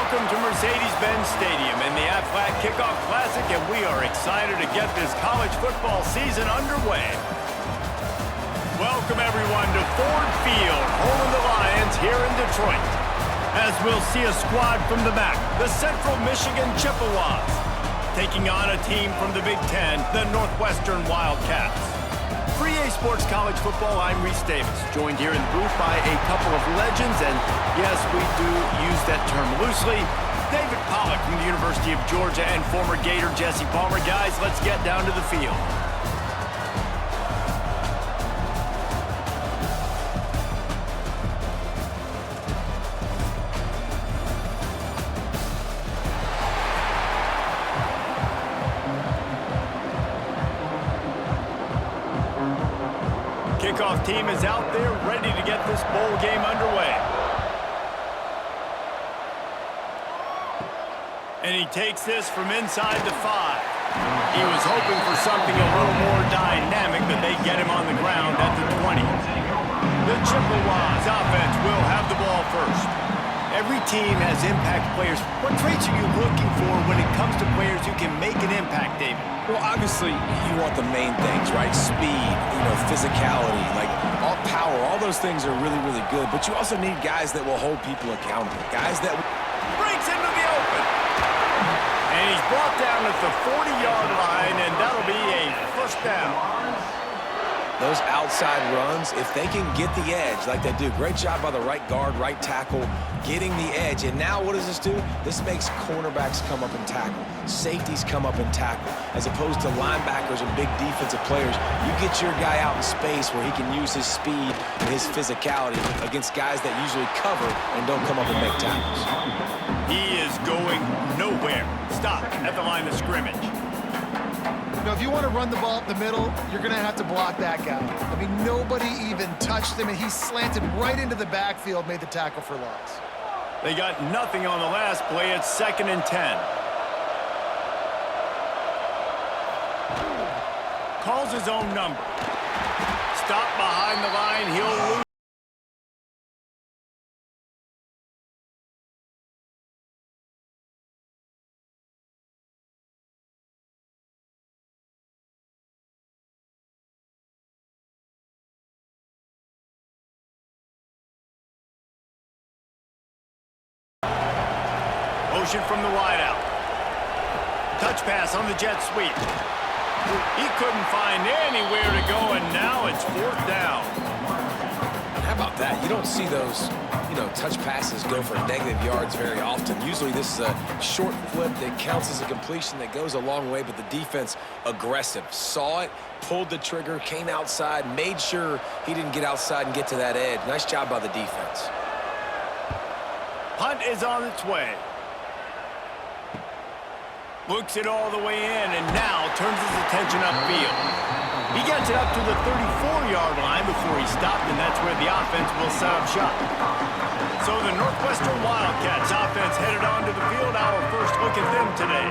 Welcome to Mercedes-Benz Stadium in the Aflac Kickoff Classic, and we are excited to get this college football season underway. Welcome, everyone, to Ford Field, home of the Lions here in Detroit. As we'll see a squad from the back, the Central Michigan Chippewas, taking on a team from the Big Ten, the Northwestern Wildcats. For EA Sports College Football, I'm Reese Davis, joined here in the booth by a couple of legends, and yes, we do use that term loosely. David Pollack from the University of Georgia and former Gator Jesse Palmer. Guys, let's get down to the field. Kickoff team is out there ready to get this bowl game underway. And he takes this from inside the 5. He was hoping for something a little more dynamic, but they get him on the ground at the 20. The Chippewas offense will have the ball first. Every team has impact players. What traits are you looking for when it comes to players who can make an impact, David? Well, obviously, you want the main things, right? Speed, physicality, like all power, all those things are really, really good. But you also need guys that will hold people accountable, guys that breaks into the open. And he's brought down at the 40-yard line, and that'll be a first down. Those outside runs, if they can get the edge like they do, great job by the right guard, right tackle, getting the edge. And now what does this do? This makes cornerbacks come up and tackle. Safeties come up and tackle. As opposed to linebackers and big defensive players, you get your guy out in space where he can use his speed and his physicality against guys that usually cover and don't come up and make tackles. He is going nowhere. Stop at the line of scrimmage. If you want to run the ball up the middle, you're going to have to block that guy. I mean, nobody even touched him, and he slanted right into the backfield, made the tackle for loss. They got nothing on the last play. It's 2nd and 10. Calls his own number. Stop behind the line. He'll lose. Motion from the wideout. Touch pass on the jet sweep. He couldn't find anywhere to go, and now it's 4th down. How about that? You don't see those, touch passes go for negative yards very often. Usually this is a short flip that counts as a completion that goes a long way, but the defense aggressive. Saw it, pulled the trigger, came outside, made sure he didn't get outside and get to that edge. Nice job by the defense. Punt is on its way. Looks it all the way in, and now turns his attention upfield. He gets it up to the 34-yard line before he stopped, and that's where the offense will set up shop. So the Northwestern Wildcats offense headed onto the field. Our first look at them today.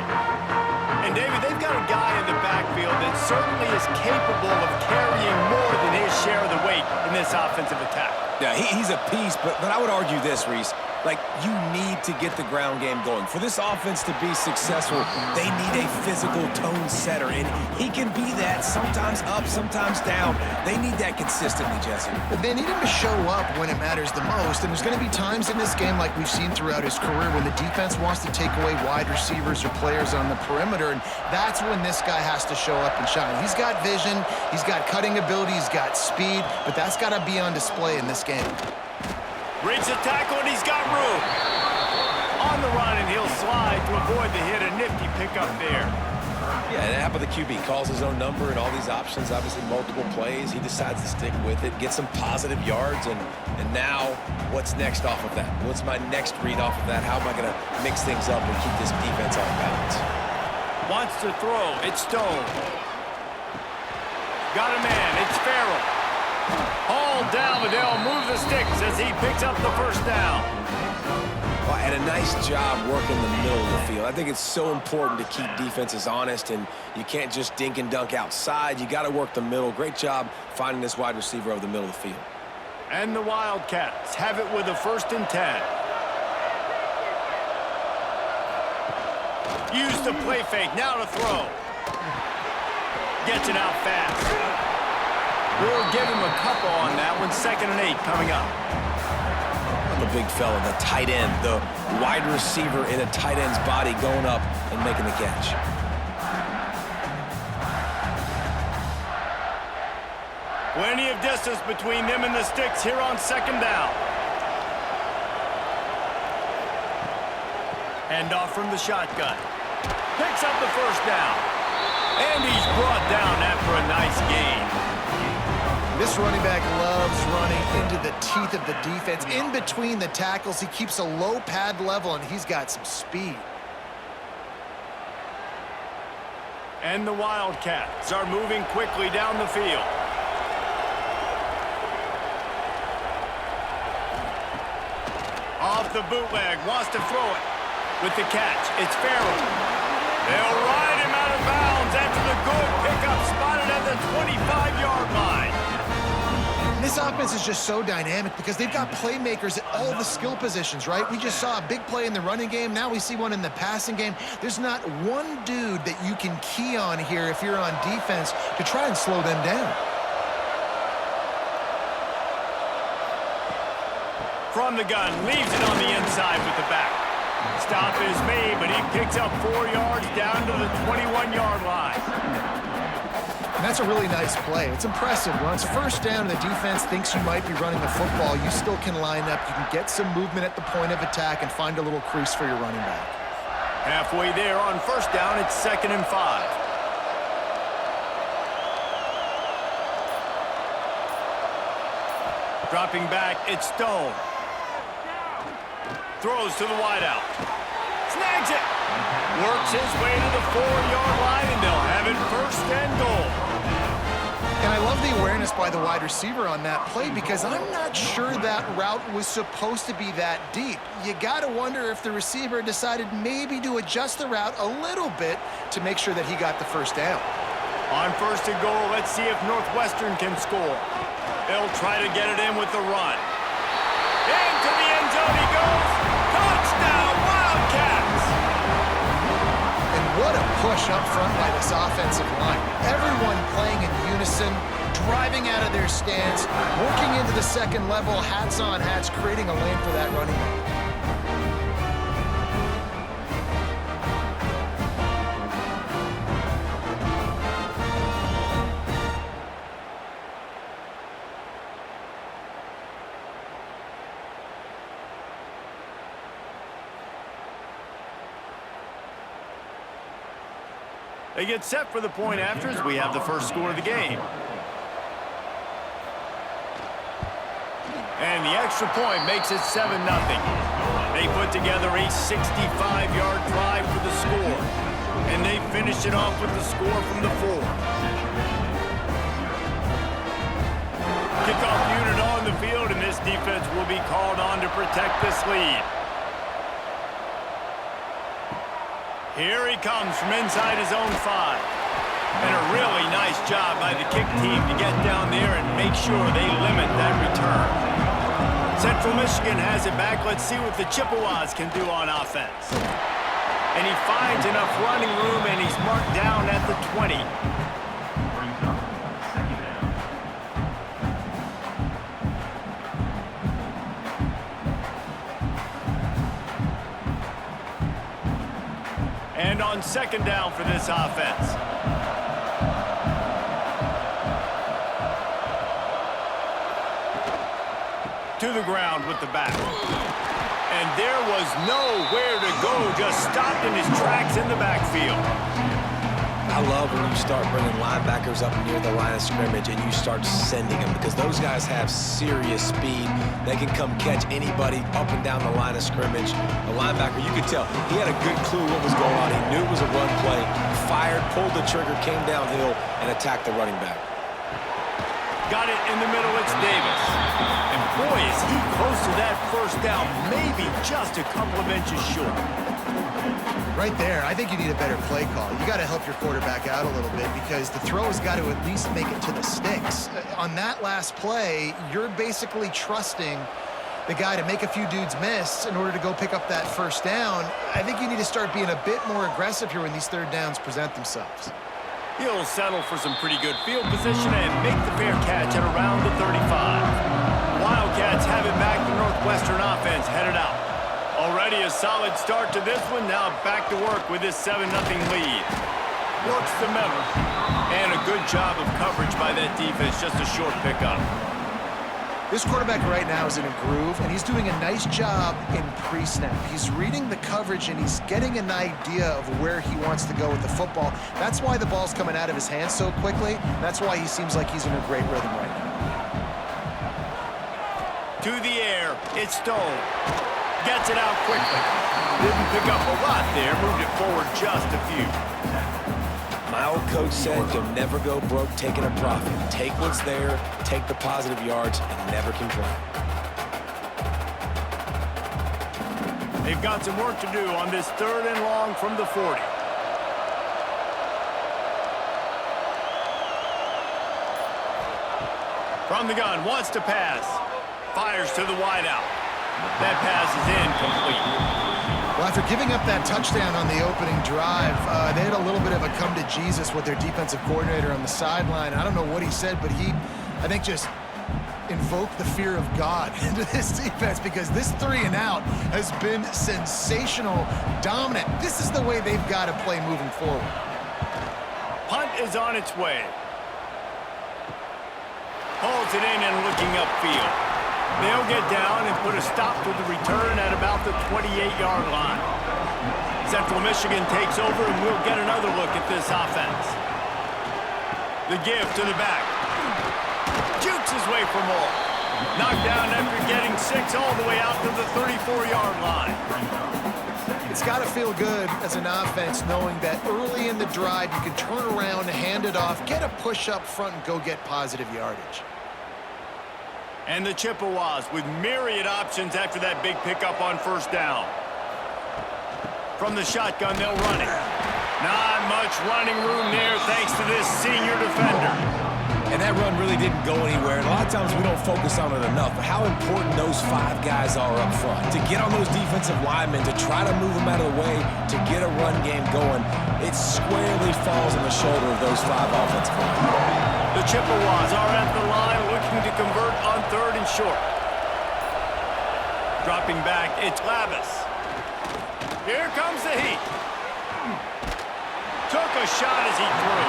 And, David, they've got a guy in the backfield that certainly is capable of carrying more than his share of the weight in this offensive attack. Yeah, he's a piece, but I would argue this, Reese. Like, you need to get the ground game going. For this offense to be successful, they need a physical tone setter, and he can be that, sometimes up, sometimes down. They need that consistently, Jesse. But they need him to show up when it matters the most, and there's going to be times in this game, like we've seen throughout his career, when the defense wants to take away wide receivers or players on the perimeter, and that's when this guy has to show up and shine. He's got vision, he's got cutting ability, he's got speed, but that's got to be on display in this game. Breaks the tackle, and he's got room. On the run, and he'll slide to avoid the hit. A nifty pickup there. Yeah, and how about the QB? Calls his own number and all these options, obviously multiple plays. He decides to stick with it, get some positive yards, and now what's next off of that? What's my next read off of that? How am I going to mix things up and keep this defense off balance? Wants to throw. It's Stone. Got a man. It's Farrell. Hauled down, but they'll move the sticks as he picks up the first down. Well, and a nice job working the middle of the field. I think it's so important to keep defenses honest, and you can't just dink and dunk outside. You got to work the middle. Great job finding this wide receiver over the middle of the field. And the Wildcats have it with a 1st and 10. Use the play fake, now to throw. Gets it out fast. We'll give him a couple on that one. 2nd and 8 coming up. The big fella, the tight end, the wide receiver in a tight end's body going up and making the catch. Plenty of distance between them and the sticks here on 2nd down. Hand off from the shotgun. Picks up the 1st down. And he's brought down after a nice gain. This running back loves running into the teeth of the defense. In between the tackles, he keeps a low pad level, and he's got some speed. And the Wildcats are moving quickly down the field. Off the bootleg, wants to throw it. With the catch, it's Farrell. They'll ride him out of bounds after the good pickup spotted at the 25-yard line. This offense is just so dynamic because they've got playmakers at all the skill positions, right? We just saw a big play in the running game. Now we see one in the passing game. There's not one dude that you can key on here if you're on defense to try and slow them down. From the gun, leaves it on the inside with the back. Stop is made, but he picks up 4 yards down to the 21-yard line. And that's a really nice play. It's impressive. When it's 1st down and the defense thinks you might be running the football, you still can line up. You can get some movement at the point of attack and find a little crease for your running back. Halfway there on 1st down, it's 2nd and 5. Dropping back, it's Stone. Throws to the wideout. Snags it. Works his way to the 4-yard line, and they'll have it 1st and goal. And I love the awareness by the wide receiver on that play because I'm not sure that route was supposed to be that deep. You got to wonder if the receiver decided maybe to adjust the route a little bit to make sure that he got the 1st down. On 1st and goal, let's see if Northwestern can score. They'll try to get it in with the run. Into the end zone he goes. Touchdown, Wildcats! And what a push up front by this offensive line. Everyone playing in unison, driving out of their stance, working into the 2nd level, hats on hats, creating a lane for that running back. They get set for the point after as we have the 1st score of the game. And the extra point makes it 7-0. They put together a 65-yard drive for the score. And they finish it off with the score from the 4. Kickoff unit on the field, and this defense will be called on to protect this lead. Here he comes from inside his own 5. And a really nice job by the kick team to get down there and make sure they limit that return. Central Michigan has it back. Let's see what the Chippewas can do on offense. And he finds enough running room, and he's marked down at the 20. And on 2nd down for this offense. To the ground with the back. And there was nowhere to go, just stopped in his tracks in the backfield. I love when you start bringing linebackers up near the line of scrimmage and you start sending them because those guys have serious speed. They can come catch anybody up and down the line of scrimmage. The linebacker, you could tell, he had a good clue what was going on. He knew it was a run play, fired, pulled the trigger, came downhill, and attacked the running back. Got it in the middle, it's Davis. And boy, is he close to that 1st down, maybe just a couple of inches short. Right there, I think you need a better play call. You got to help your quarterback out a little bit because the throw has got to at least make it to the sticks. On that last play, you're basically trusting the guy to make a few dudes miss in order to go pick up that first down. I think you need to start being a bit more aggressive here when these third downs present themselves. He'll settle for some pretty good field position and make the fair catch at around the 35. Wildcats have it back. The Northwestern offense headed out. Already a solid start to this one. Now back to work with this 7-0 lead. Works the middle. And a good job of coverage by that defense. Just a short pickup. This quarterback right now is in a groove, and he's doing a nice job in pre-snap. He's reading the coverage, and he's getting an idea of where he wants to go with the football. That's why the ball's coming out of his hands so quickly. That's why he seems like he's in a great rhythm right now. To the air, it's Stone. Gets it out quickly. Didn't pick up a lot there, moved it forward just a few. My old coach said you'll never go broke taking a profit. Take what's there, take the positive yards, and never complain. They've got some work to do on this 3rd and long from the 40. From the gun, wants to pass. Fires to the wideout. That pass is incomplete. Well, after giving up that touchdown on the opening drive, they had a little bit of a come-to-Jesus with their defensive coordinator on the sideline. I don't know what he said, but he, I think, just invoked the fear of God into this defense because this 3-and-out has been sensational, dominant. This is the way they've got to play moving forward. Punt is on its way. Hauls it in and looking upfield. They'll get down and put a stop to the return at about the 28-yard line. Central Michigan takes over, and we'll get another look at this offense. The give to the back. Jukes his way for more. Knocked down after getting 6 all the way out to the 34-yard line. It's got to feel good as an offense knowing that early in the drive you can turn around, hand it off, get a push up front, and go get positive yardage. And the Chippewas with myriad options after that big pickup on first down. From the shotgun, they'll run it. Not much running room there thanks to this senior defender. And that run really didn't go anywhere. And a lot of times we don't focus on it enough, but how important those 5 guys are up front. To get on those defensive linemen, to try to move them out of the way, to get a run game going, it squarely falls on the shoulder of those 5 offensive linemen. The Chippewas are at the line looking to convert on 3rd and short. Dropping back, it's Lavis. Here comes the heat. Took a shot as he threw.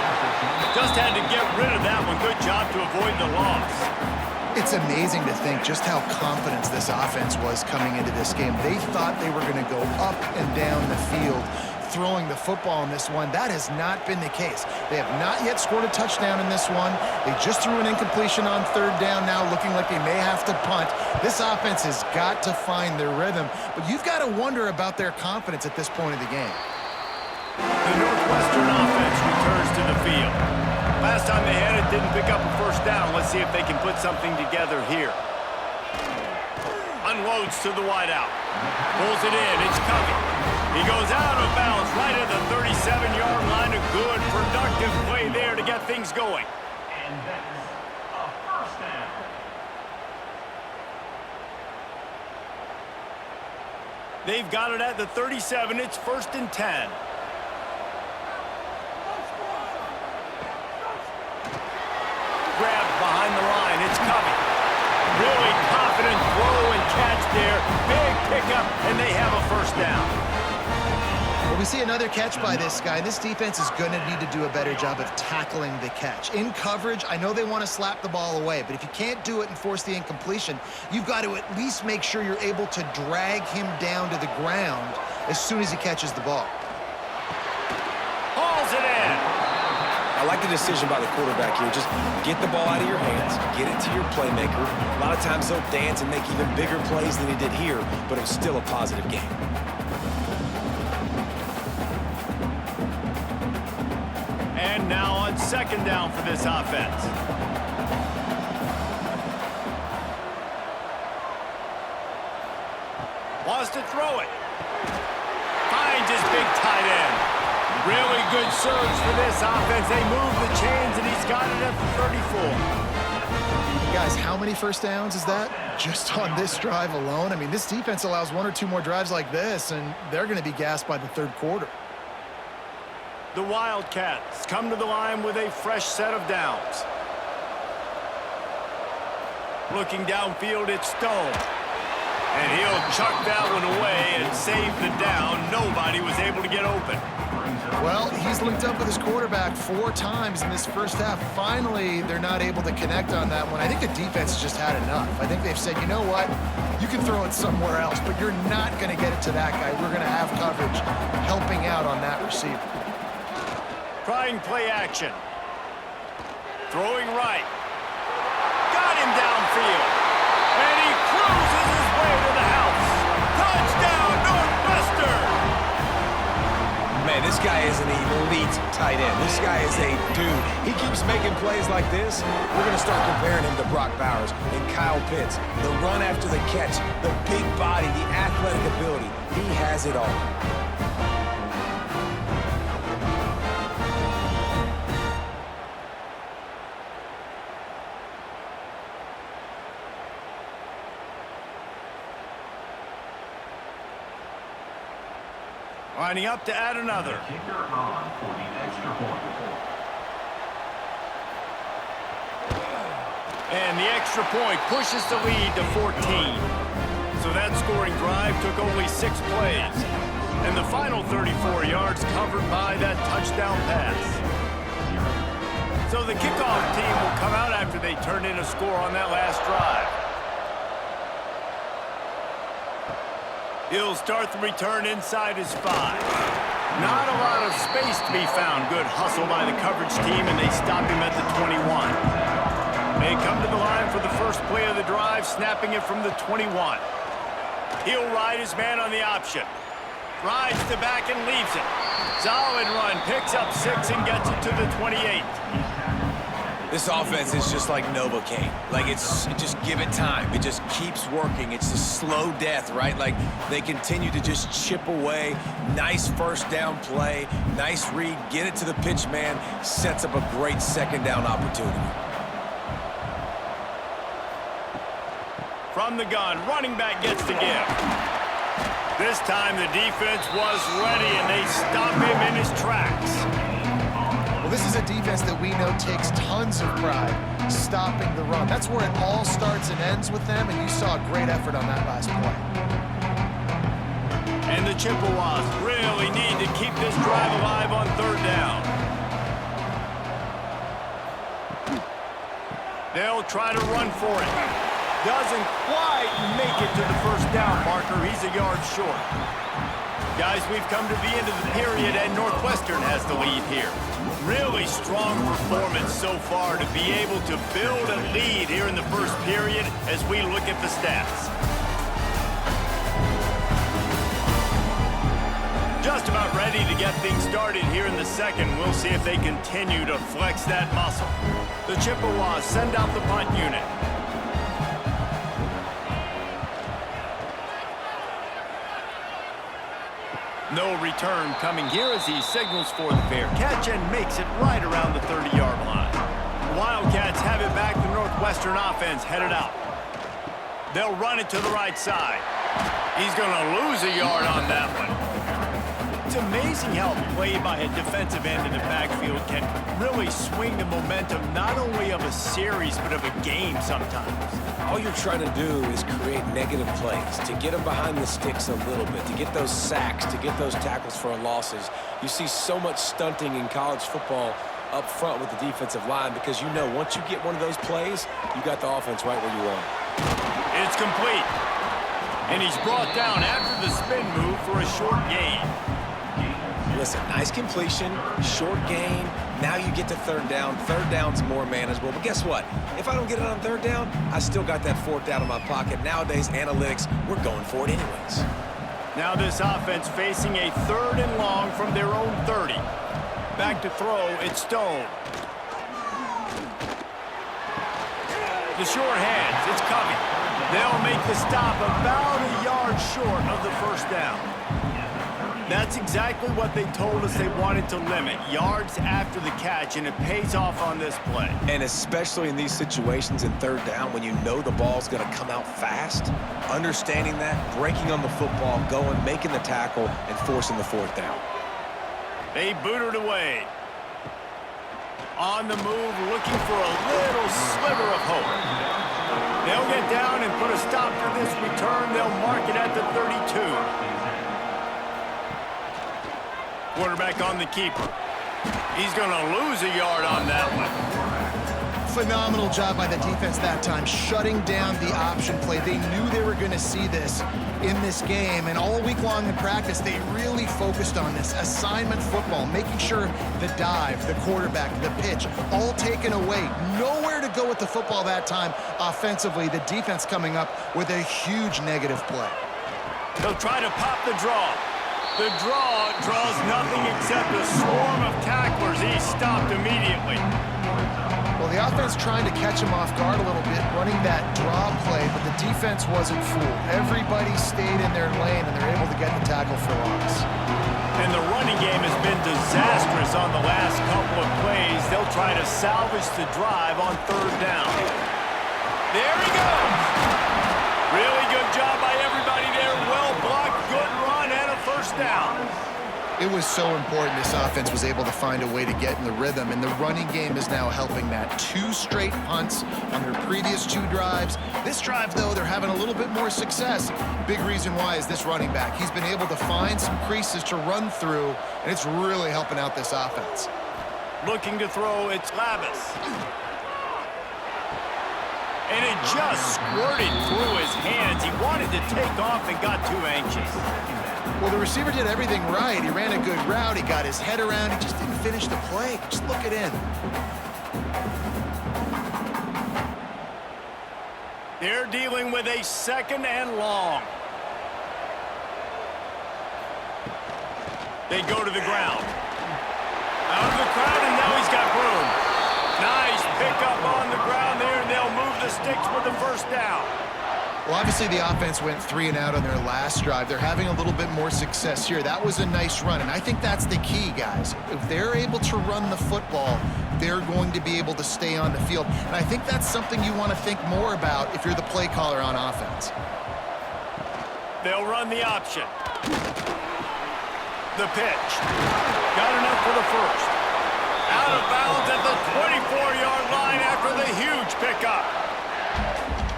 Just had to get rid of that one. Good job to avoid the loss. It's amazing to think just how confident this offense was coming into this game. They thought they were going to go up and down the field throwing the football in this one. That has not been the case. They have not yet scored a touchdown in this one. They just threw an incompletion on 3rd down now, looking like they may have to punt. This offense has got to find their rhythm, but you've got to wonder about their confidence at this point of the game. The Northwestern offense returns to the field. Last time they had it, didn't pick up a first down. Let's see if they can put something together here. Unloads to the wideout. Pulls it in. It's Covey. He goes out of bounds right at the 37-yard line. A good, productive play there to get things going. And that's a first down. They've got it at the 37. It's 1st and 10. Grabbed behind the line. It's Covey. Really confident throw and catch there. Big pickup, and they have a first down. Well, we see another catch by this guy. This defense is going to need to do a better job of tackling the catch. In coverage, I know they want to slap the ball away, but if you can't do it and force the incompletion, you've got to at least make sure you're able to drag him down to the ground as soon as he catches the ball. Hauls it in. I like the decision by the quarterback here. Just get the ball out of your hands, get it to your playmaker. A lot of times they'll dance and make even bigger plays than he did here, but it was still a positive game. And now on 2nd down for this offense. Wants to throw it. Finds his big tight end. Really good surge for this offense. They move the chains, and he's got it at the 34. Guys, how many first downs is that? Just on this drive alone? I mean, this defense allows 1 or 2 more drives like this, and they're going to be gassed by the third quarter. The Wildcats come to the line with a fresh set of downs. Looking downfield, it's Stone. And he'll chuck that one away and save the down. Nobody was able to get open. Well, he's linked up with his quarterback 4 times in this first half. Finally, they're not able to connect on that one. I think the defense just had enough. I think they've said, you know what? You can throw it somewhere else, but you're not going to get it to that guy. We're going to have coverage helping out on that receiver. Trying play action. Throwing right. Got him downfield. And he cruises his way to the house. Touchdown, Northwestern! Man, this guy is an elite tight end. This guy is a dude. He keeps making plays like this. We're going to start comparing him to Brock Bowers and Kyle Pitts. The run after the catch, the big body, the athletic ability. He has it all. Lining up to add another. Kicker on for the extra point. And the extra point pushes the lead to 14. So that scoring drive took only 6 plays. And the final 34 yards covered by that touchdown pass. So the kickoff team will come out after they turn in a score on that last drive. He'll start the return inside his 5. Not a lot of space to be found. Good hustle by the coverage team, and they stop him at the 21. They come to the line for the first play of the drive, snapping it from the 21. He'll ride his man on the option. Rides the back and leaves it. Solid run, picks up 6 and gets it to the 28. This offense is just like Novocaine. Like, just give it time. It just keeps working. It's a slow death, right? Like, they continue to just chip away. Nice first down play. Nice read. Get it to the pitch man. Sets up a great second down opportunity. From the gun, running back gets the give. This time the defense was ready, and they stop him in his tracks. Well, this is a defense that we know takes tons of pride stopping the run. That's where it all starts and ends with them, and you saw a great effort on that last play. And the Chippewas really need to keep this drive alive on 3rd down. They'll try to run for it. Doesn't quite make it to the first down marker. He's a yard short. Guys, we've come to the end of the period, and Northwestern has the lead here. Really strong performance so far to be able to build a lead here in the first period as we look at the stats. Just about ready to get things started here in the second. We'll see if they continue to flex that muscle. The Chippewas send out the punt unit. No return coming here as he signals for the fair catch and makes it right around the 30-yard line. The Wildcats have it back. The Northwestern offense headed out. They'll run it to the right side. He's going to lose a yard on that one. It's amazing how a play by a defensive end in the backfield can really swing the momentum not only of a series but of a game sometimes. All you're trying to do is create negative plays, to get them behind the sticks a little bit, to get those sacks, to get those tackles for losses. You see so much stunting in college football up front with the defensive line because you know once you get one of those plays, you got the offense right where you want it. It's complete. And he's brought down after the spin move for a short gain. Listen, nice completion, short gain. Now you get to 3rd down. 3rd down's more manageable. But guess what? If I don't get it on 3rd down, I still got that 4th down in my pocket. Nowadays, analytics, we're going for it anyways. Now this offense facing a 3rd and long from their own 30. Back to throw, it's Stone. The short hands, it's Covey. They'll make the stop about a yard short of the first down. That's exactly what they told us they wanted to limit, yards after the catch, and it pays off on this play. And especially in these situations in third down when you know the ball's going to come out fast, understanding that, breaking on the football, going, making the tackle, and forcing the fourth down. They boot it away. On the move, looking for a little sliver of hope. They'll get down and put a stop to this return. They'll mark it at the 32. Quarterback on the keeper. He's going to lose a yard on that one. Phenomenal job by the defense that time, shutting down the option play. They knew they were going to see this in this game, and all week long in practice, they really focused on this assignment football, making sure the dive, the quarterback, the pitch, all taken away. Nowhere to go with the football that time offensively. The defense coming up with a huge negative play. They'll try to pop the draw. The draw draws nothing except a swarm of tacklers. He's stopped immediately. Well, the offense trying to catch him off guard a little bit, running that draw play, but the defense wasn't fooled. Everybody stayed in their lane, and they're able to get the tackle for loss. And the running game has been disastrous on the last couple of plays. They'll try to salvage the drive on third down. There he goes. Really good job by everybody there. Well blocked, good run, and a first down. It was so important this offense was able to find a way to get in the rhythm, and the running game is now helping that. 2 straight punts on their previous 2 drives. This drive, though, they're having a little bit more success. Big reason why is this running back. He's been able to find some creases to run through, and it's really helping out this offense. Looking to throw, it's Lavis. And it just squirted through his hands. He wanted to take off and got too anxious. Well, the receiver did everything right. He ran a good route. He got his head around. He just didn't finish the play. Just look it in. They're dealing with a 2nd and long. They go to the ground. Out of the crowd, and now he's got room. Nice pickup on the ground there, and they'll move the sticks with the first down. Well, obviously the offense went 3 and out on their last drive. They're having a little bit more success here. That was a nice run, and I think that's the key, guys. If they're able to run the football, they're going to be able to stay on the field. And I think that's something you want to think more about if you're the play caller on offense. They'll run the option. The pitch. Got enough for the first. Out of bounds at the 24-yard line after the huge pickup.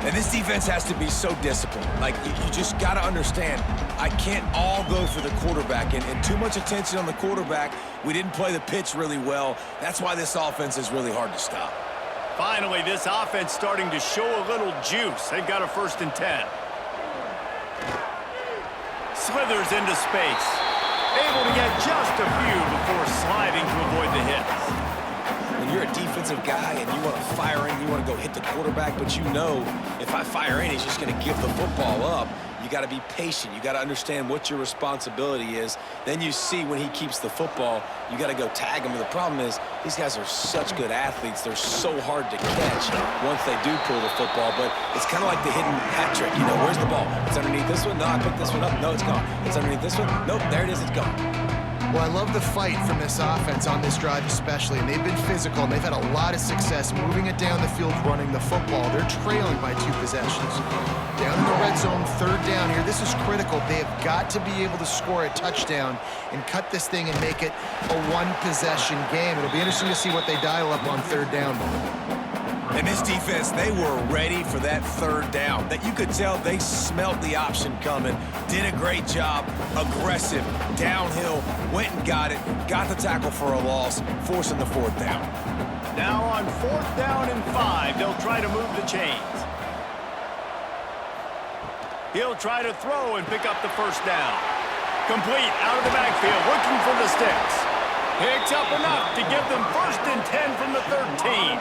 And this defense has to be so disciplined. Like, you just got to understand, I can't all go for the quarterback. And too much attention on the quarterback. We didn't play the pitch really well. That's why this offense is really hard to stop. Finally, this offense starting to show a little juice. They've got a 1st and 10. Slithers into space. Able to get just a few before sliding to avoid the hits. When you're a defensive guy and you want to fire in, you want to go hit the quarterback, but you know if I fire in, he's just going to give the football up. You got to be patient. You got to understand what your responsibility is. Then you see when he keeps the football, you got to go tag him. But the problem is these guys are such good athletes. They're so hard to catch once they do pull the football. But it's kind of like the hidden hat trick. You know, where's the ball? It's underneath this one. No, I picked this one up. No, it's gone. It's underneath this one. Nope, there it is. It's gone. Well, I love the fight from this offense on this drive especially, and they've been physical, and they've had a lot of success moving it down the field, running the football. They're trailing by 2 possessions. Down in the red zone, 3rd down here. This is critical. They have got to be able to score a touchdown and cut this thing and make it a 1-possession game. It'll be interesting to see what they dial up on 3rd down. And this defense, they were ready for that 3rd down. That you could tell they smelled the option coming. Did a great job. Aggressive. Downhill. Went and got it. Got the tackle for a loss. Forcing the 4th down. Now on 4th down and 5, they'll try to move the chains. He'll try to throw and pick up the 1st down. Complete out of the backfield, looking for the sticks. Picks up enough to give them 1st and 10 from the 13.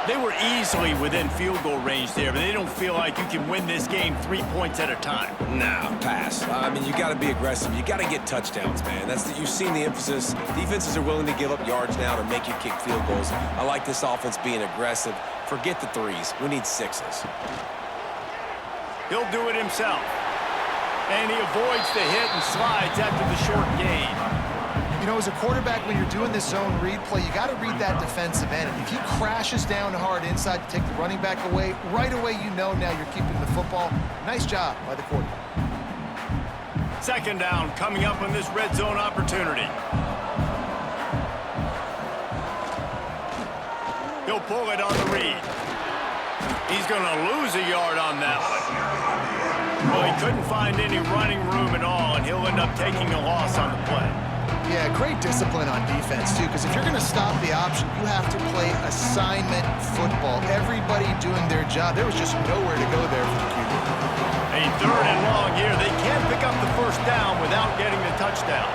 They were easily within field goal range there, but they don't feel like you can win this game 3 points at a time. Nah, pass. I mean, you got to be aggressive. You got to get touchdowns, man. You've seen the emphasis. Defenses are willing to give up yards now to make you kick field goals. I like this offense being aggressive. Forget the 3s. We need 6s. He'll do it himself. And he avoids the hit and slides after the short gain. You know, as a quarterback, when you're doing this zone read play, you got to read that defensive end. If he crashes down hard inside to take the running back away, right away you know now you're keeping the football. Nice job by the quarterback. Second down coming up on this red zone opportunity. He'll pull it on the read. He's going to lose a yard on that one. Well, he couldn't find any running room at all, and he'll end up taking a loss on the play. Yeah, great discipline on defense, too, because if you're going to stop the option, you have to play assignment football. Everybody doing their job. There was just nowhere to go there for the QB. A third and long here. They can't pick up the first down without getting the touchdown.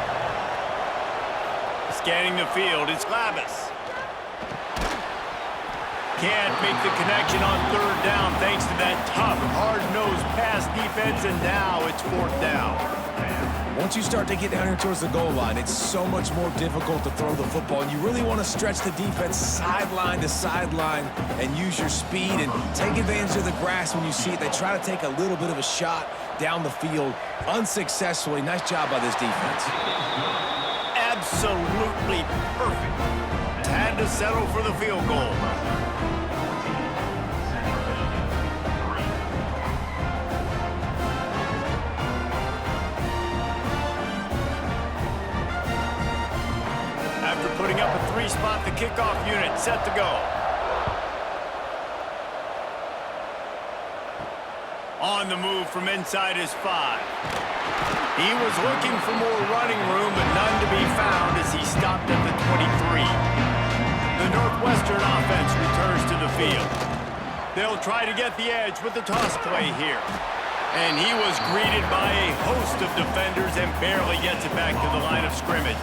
Scanning the field, it's Glavis. Can't make the connection on third down thanks to that tough, hard-nosed pass defense, and now it's fourth down. Once you start to get down here towards the goal line, it's so much more difficult to throw the football, and you really want to stretch the defense sideline to sideline and use your speed and take advantage of the grass when you see it. They try to take a little bit of a shot down the field unsuccessfully. Nice job by this defense. Absolutely perfect. Had to settle for the field goal. After putting up a three-spot, the kickoff unit set to go. On the move from inside his 5. He was looking for more running room, but none to be found as he stopped at the 23. The Northwestern offense returns to the field. They'll try to get the edge with the toss play here. And he was greeted by a host of defenders and barely gets it back to the line of scrimmage.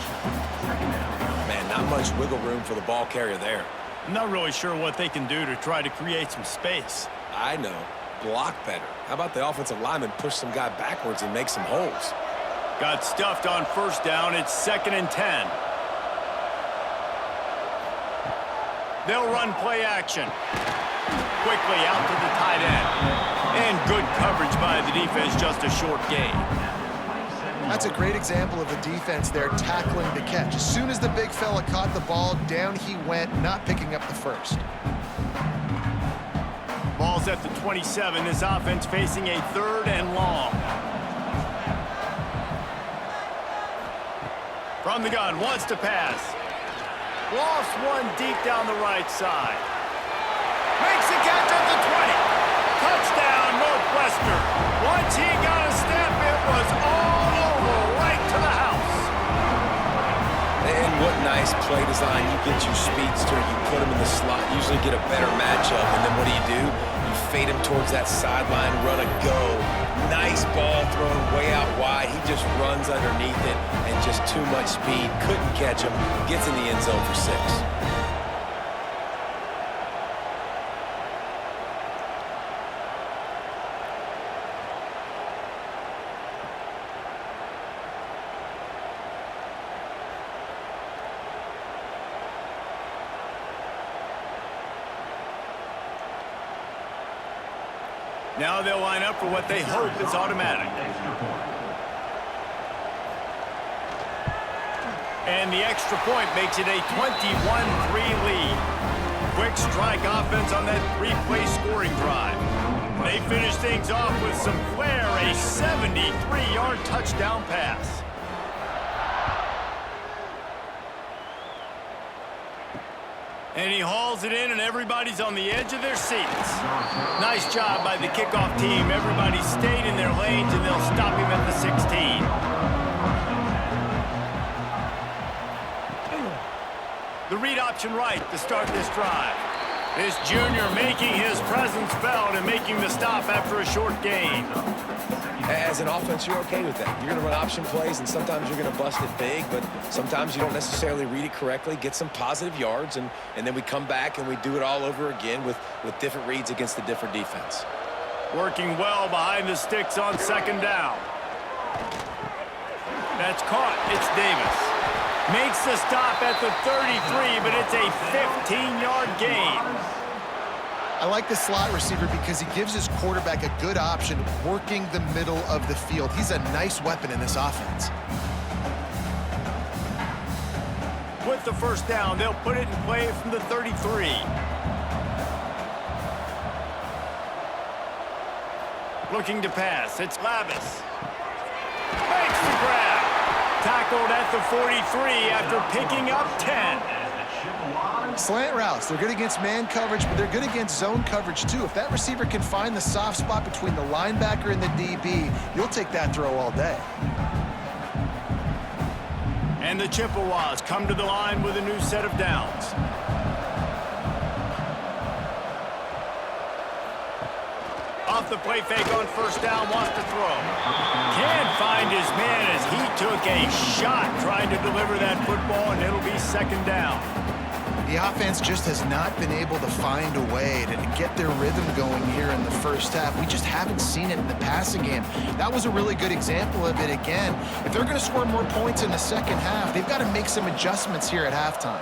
Man, not much wiggle room for the ball carrier there. I'm not really sure what they can do to try to create some space. I know. Block better. How about the offensive lineman push some guy backwards and make some holes? Got stuffed on first down. It's 2nd and 10. They'll run play action. Quickly out to the tight end. And good coverage by the defense, just a short gain. That's a great example of the defense there tackling the catch. As soon as the big fella caught the ball, down he went, not picking up the first. Ball's at the 27. This offense facing a 3rd and long. From the gun, wants to pass. Lost one deep down the right side. Makes the catch at the 20. Touchdown, Northwestern. Once he got a step, it was all over, right to the house. And what nice play design. You get your speedster, you put him in the slot, usually get a better matchup, and then what do? You fade him towards that sideline, run a go. Nice ball thrown way out wide. He just runs underneath it and just too much speed. Couldn't catch him. Gets in the end zone for 6. Now they'll line up for what they hope is automatic. And the extra point makes it a 21-3 lead. Quick strike offense on that 3-play scoring drive. They finish things off with some flair, a 73-yard touchdown pass. And he hauls it in, and everybody's on the edge of their seats. Nice job by the kickoff team. Everybody stayed in their lanes, and they'll stop him at the 16. The read option right to start this drive. This junior making his presence felt and making the stop after a short gain. As an offense, you're okay with that. You're going to run option plays, and sometimes you're going to bust it big, but sometimes you don't necessarily read it correctly, get some positive yards, and then we come back and we do it all over again with different reads against the different defense. Working well behind the sticks on 2nd down. That's caught. It's Davis. Makes the stop at the 33, but it's a 15-yard gain. I like the slot receiver because he gives his quarterback a good option working the middle of the field. He's a nice weapon in this offense. With the first down, they'll put it in play from the 33. Looking to pass, it's Lavis. Makes the grab. Tackled at the 43 after picking up 10. Slant routes, they're good against man coverage, but they're good against zone coverage too. If that receiver can find the soft spot between the linebacker and the DB, you'll take that throw all day. And the Chippewas come to the line with a new set of downs. Off the play fake on first down, wants to throw. Can't find his man as he took a shot trying to deliver that football, and it'll be second down. The offense just has not been able to find a way to get their rhythm going here in the first half. We just haven't seen it in the passing game. That was a really good example of it again. If they're going to score more points in the second half, they've got to make some adjustments here at halftime.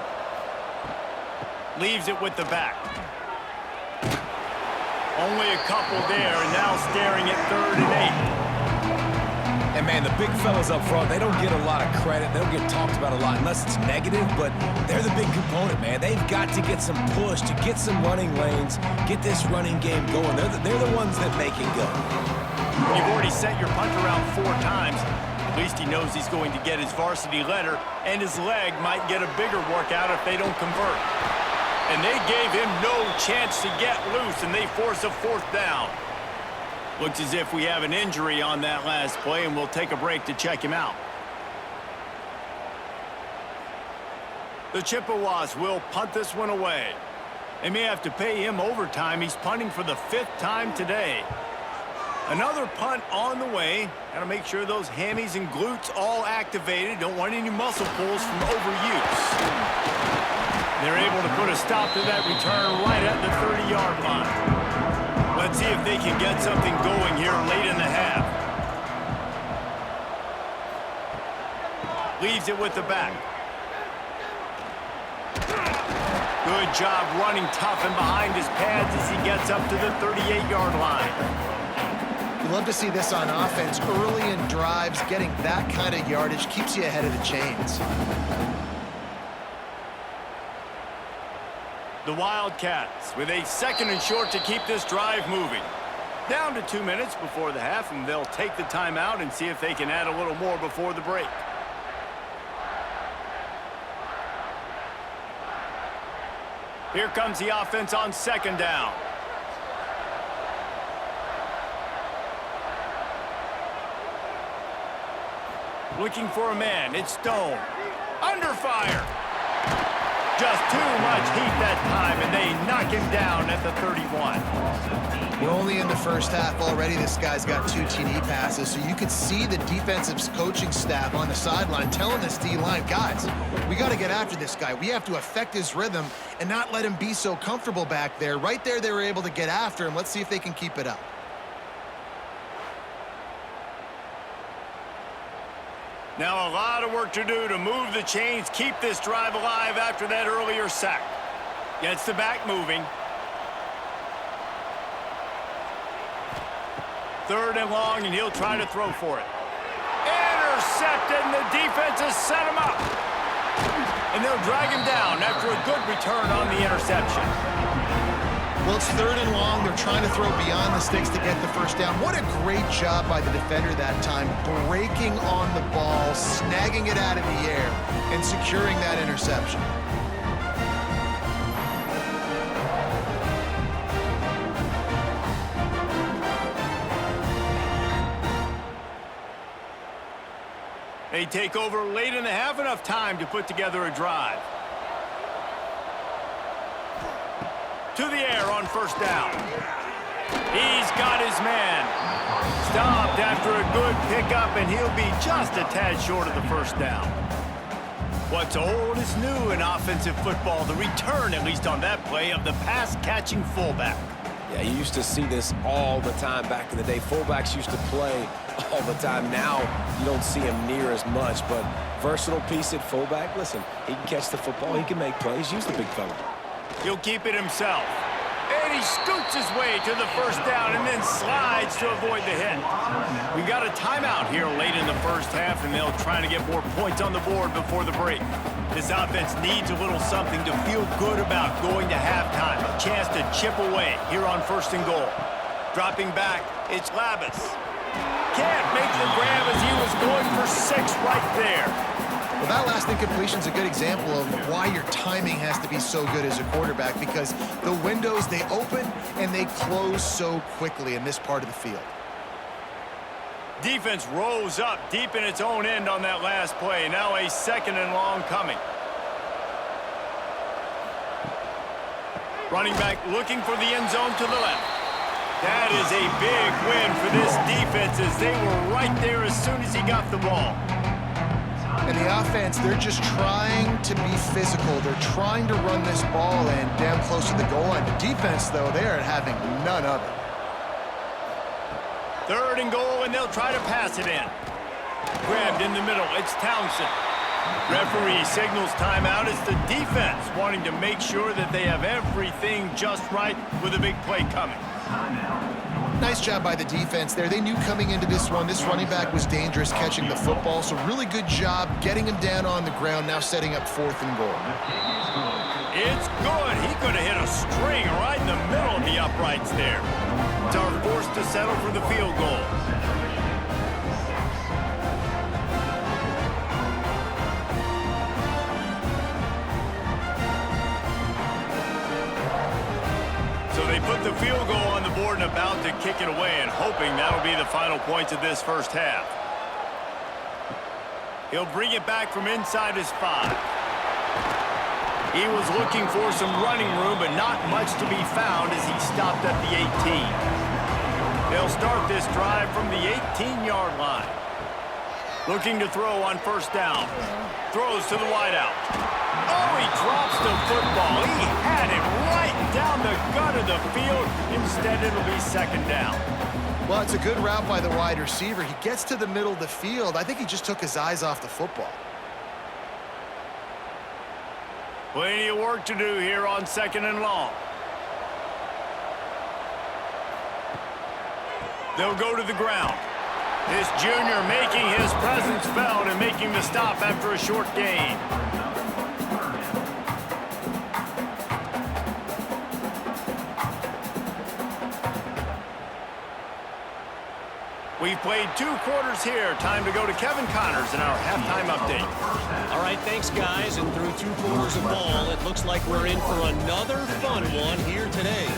Leaves it with the back. Only a couple there, and now staring at 3rd and 8. And, man, the big fellas up front, they don't get a lot of credit. They don't get talked about a lot unless it's negative, but they're the big component, man. They've got to get some push, to get some running lanes, get this running game going. They're the ones that make it go. You've already sent your punt around 4 times. At least he knows he's going to get his varsity letter, and his leg might get a bigger workout if they don't convert. And they gave him no chance to get loose, and they force a 4th down. Looks as if we have an injury on that last play, and we'll take a break to check him out. The Chippewas will punt this one away. They may have to pay him overtime. He's punting for the 5th time today. Another punt on the way. Got to make sure those hammies and glutes all activated. Don't want any muscle pulls from overuse. They're able to put a stop to that return right at the 30-yard line. Let's see if they can get something going here late in the half. Leaves it with the back. Good job running tough and behind his pads as he gets up to the 38-yard line. You love to see this on offense. Early in drives, getting that kind of yardage keeps you ahead of the chains. The Wildcats with a 2nd and short to keep this drive moving. Down to 2 minutes before the half, and they'll take the timeout and see if they can add a little more before the break. Here comes the offense on 2nd down. Looking for a man. It's Stone. Under fire. Just too much heat that time, and they knock him down at the 31. We're only in the first half already. This guy's got 2 TD passes, so you could see the defensive coaching staff on the sideline telling this D-line, guys, we got to get after this guy. We have to affect his rhythm and not let him be so comfortable back there. Right there, they were able to get after him. Let's see if they can keep it up. Now a lot of work to do to move the chains, keep this drive alive after that earlier sack. Gets the back moving. 3rd and long, and he'll try to throw for it. Intercepted, and the defense has set him up. And they'll drag him down after a good return on the interception. Well, it's 3rd and long. They're trying to throw beyond the sticks to get the first down. What a great job by the defender that time, breaking on the ball, snagging it out of the air, and securing that interception. They take over late in the half, enough time to put together a drive. To the air on first down. He's got his man. Stopped after a good pickup, and he'll be just a tad short of the first down. What's old is new in offensive football. The return, at least on that play, of the pass-catching fullback. Yeah, you used to see this all the time back in the day. Fullbacks used to play all the time. Now you don't see him near as much, but versatile piece at fullback. Listen, he can catch the football. He can make plays. Use the big fella. He'll keep it himself. And he scoots his way to the first down and then slides to avoid the hit. We got a timeout here late in the first half, and they'll try to get more points on the board before the break. This offense needs a little something to feel good about going to halftime. A chance to chip away here on 1st and goal. Dropping back, it's Labus. Can't make the grab as he was going for 6 right there. Well, that last incompletion is a good example of why your timing has to be so good as a quarterback, because the windows, they open and they close so quickly in this part of the field. Defense rose up deep in its own end on that last play. Now a 2nd and long coming. Running back looking for the end zone to the left. That is a big win for this defense as they were right there as soon as he got the ball. And the offense, they're just trying to be physical. They're trying to run this ball in damn close to the goal line. The defense, though, they are having none of it. 3rd and goal, and they'll try to pass it in. Grabbed in the middle. It's Townsend. Referee signals timeout. It's the defense wanting to make sure that they have everything just right with a big play coming. Nice job by the defense there. They knew coming into this one, this running back was dangerous catching the football, so really good job getting him down on the ground, now setting up 4th and goal. It's good. He could have hit a string right in the middle of the uprights there. Are forced to settle for the field goal. So they put the field goal on the board and about to kick it away, and hoping that'll be the final points of this first half. He'll bring it back from inside his 5. He was looking for some running room, but not much to be found as he stopped at the 18. They'll start this drive from the 18-yard line. Looking to throw on 1st down. Throws to the wideout. Oh, he drops the football. He had it right down the gut of the field. Instead, it'll be 2nd down. Well, it's a good route by the wide receiver. He gets to the middle of the field. I think he just took his eyes off the football. Plenty of work to do here on 2nd and long. They'll go to the ground. This junior making his presence felt and making the stop after a short gain. We've played 2 quarters here. Time to go to Kevin Connors in our halftime update. All right, thanks, guys. And through 2 quarters of ball, it looks like we're in for another fun one here today.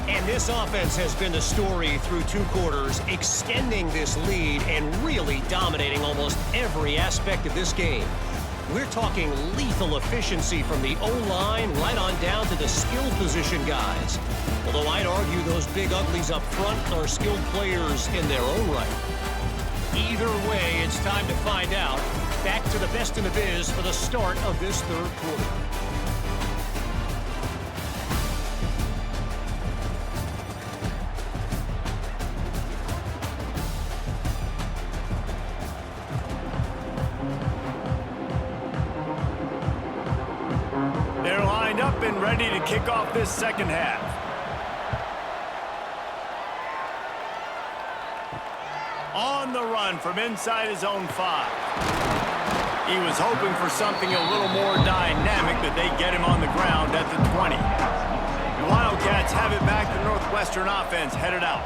And this offense has been the story through 2 quarters, extending this lead and really dominating almost every aspect of this game. We're talking lethal efficiency from the O-line right on down to the skill position guys. Although I'd argue those big uglies up front are skilled players in their own right. Either way, it's time to find out. Back to the best in the biz for the start of this 3rd quarter. Up and ready to kick off this 2nd half. On the run from inside his own 5. He was hoping for something a little more dynamic, but they get him on the ground at the 20. The Wildcats have it back. The Northwestern offense headed out.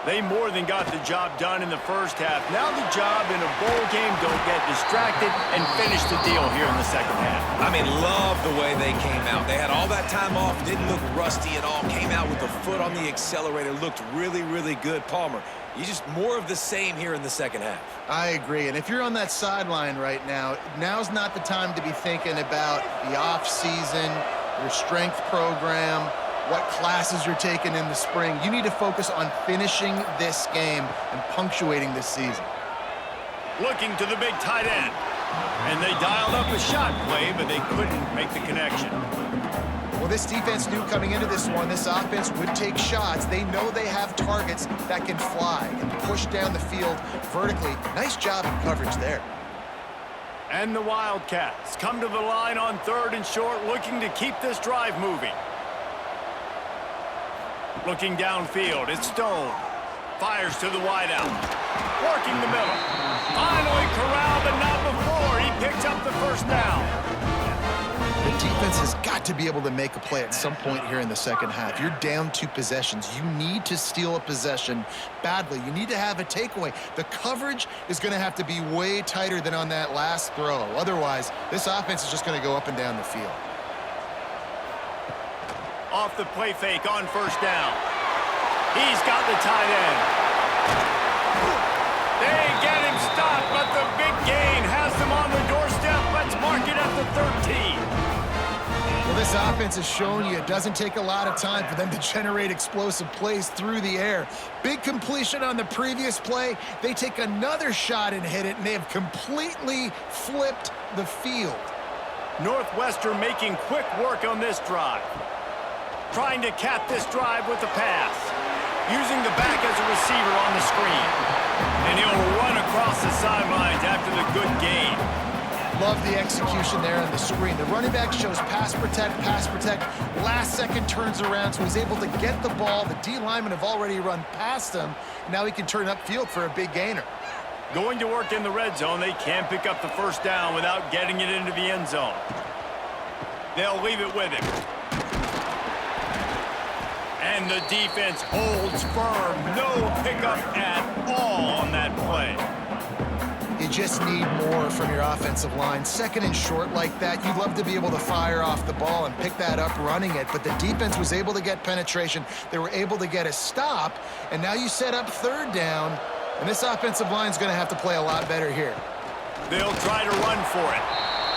They more than got the job done in the first half. Now the job in a bowl game, don't get distracted and finish the deal here in the 2nd half. I mean, love the way they came out. They had all that time off, didn't look rusty at all, came out with the foot on the accelerator, looked really, really good. Palmer, you just more of the same here in the 2nd half. I agree, and if you're on that sideline right now, now's not the time to be thinking about the off-season, your strength program, what classes you're taking in the spring. You need to focus on finishing this game and punctuating this season. Looking to the big tight end. And they dialed up a shot play, but they couldn't make the connection. Well, this defense knew coming into this one, this offense would take shots. They know they have targets that can fly and push down the field vertically. Nice job in coverage there. And the Wildcats come to the line on 3rd and short, looking to keep this drive moving. Looking downfield, it's Stone. Fires to the wideout. Working the middle. Finally corralled, but not before. He picks up the first down. The defense has got to be able to make a play at some point here in the second half. You're down 2 possessions. You need to steal a possession badly. You need to have a takeaway. The coverage is going to have to be way tighter than on that last throw. Otherwise, this offense is just going to go up and down the field. Off the play fake on first down. He's got the tight end. They get him stopped, but the big gain has them on the doorstep. Let's mark it at the 13. Well, this offense has shown you it doesn't take a lot of time for them to generate explosive plays through the air. Big completion on the previous play. They take another shot and hit it, and they have completely flipped the field. Northwestern making quick work on this drive. Trying to cap this drive with the pass. Using the back as a receiver on the screen. And he'll run across the sidelines after the good gain. Love the execution there on the screen. The running back shows pass protect, last second turns around, so he's able to get the ball. The D linemen have already run past him. Now he can turn upfield for a big gainer. Going to work in the red zone, they can't pick up the first down without getting it into the end zone. They'll leave it with him. And the defense holds firm. No pickup at all on that play. You just need more from your offensive line. Second and short like that, you'd love to be able to fire off the ball and pick that up running it, but the defense was able to get penetration. They were able to get a stop, and now you set up third down, and this offensive line is going to have to play a lot better here. They'll try to run for it.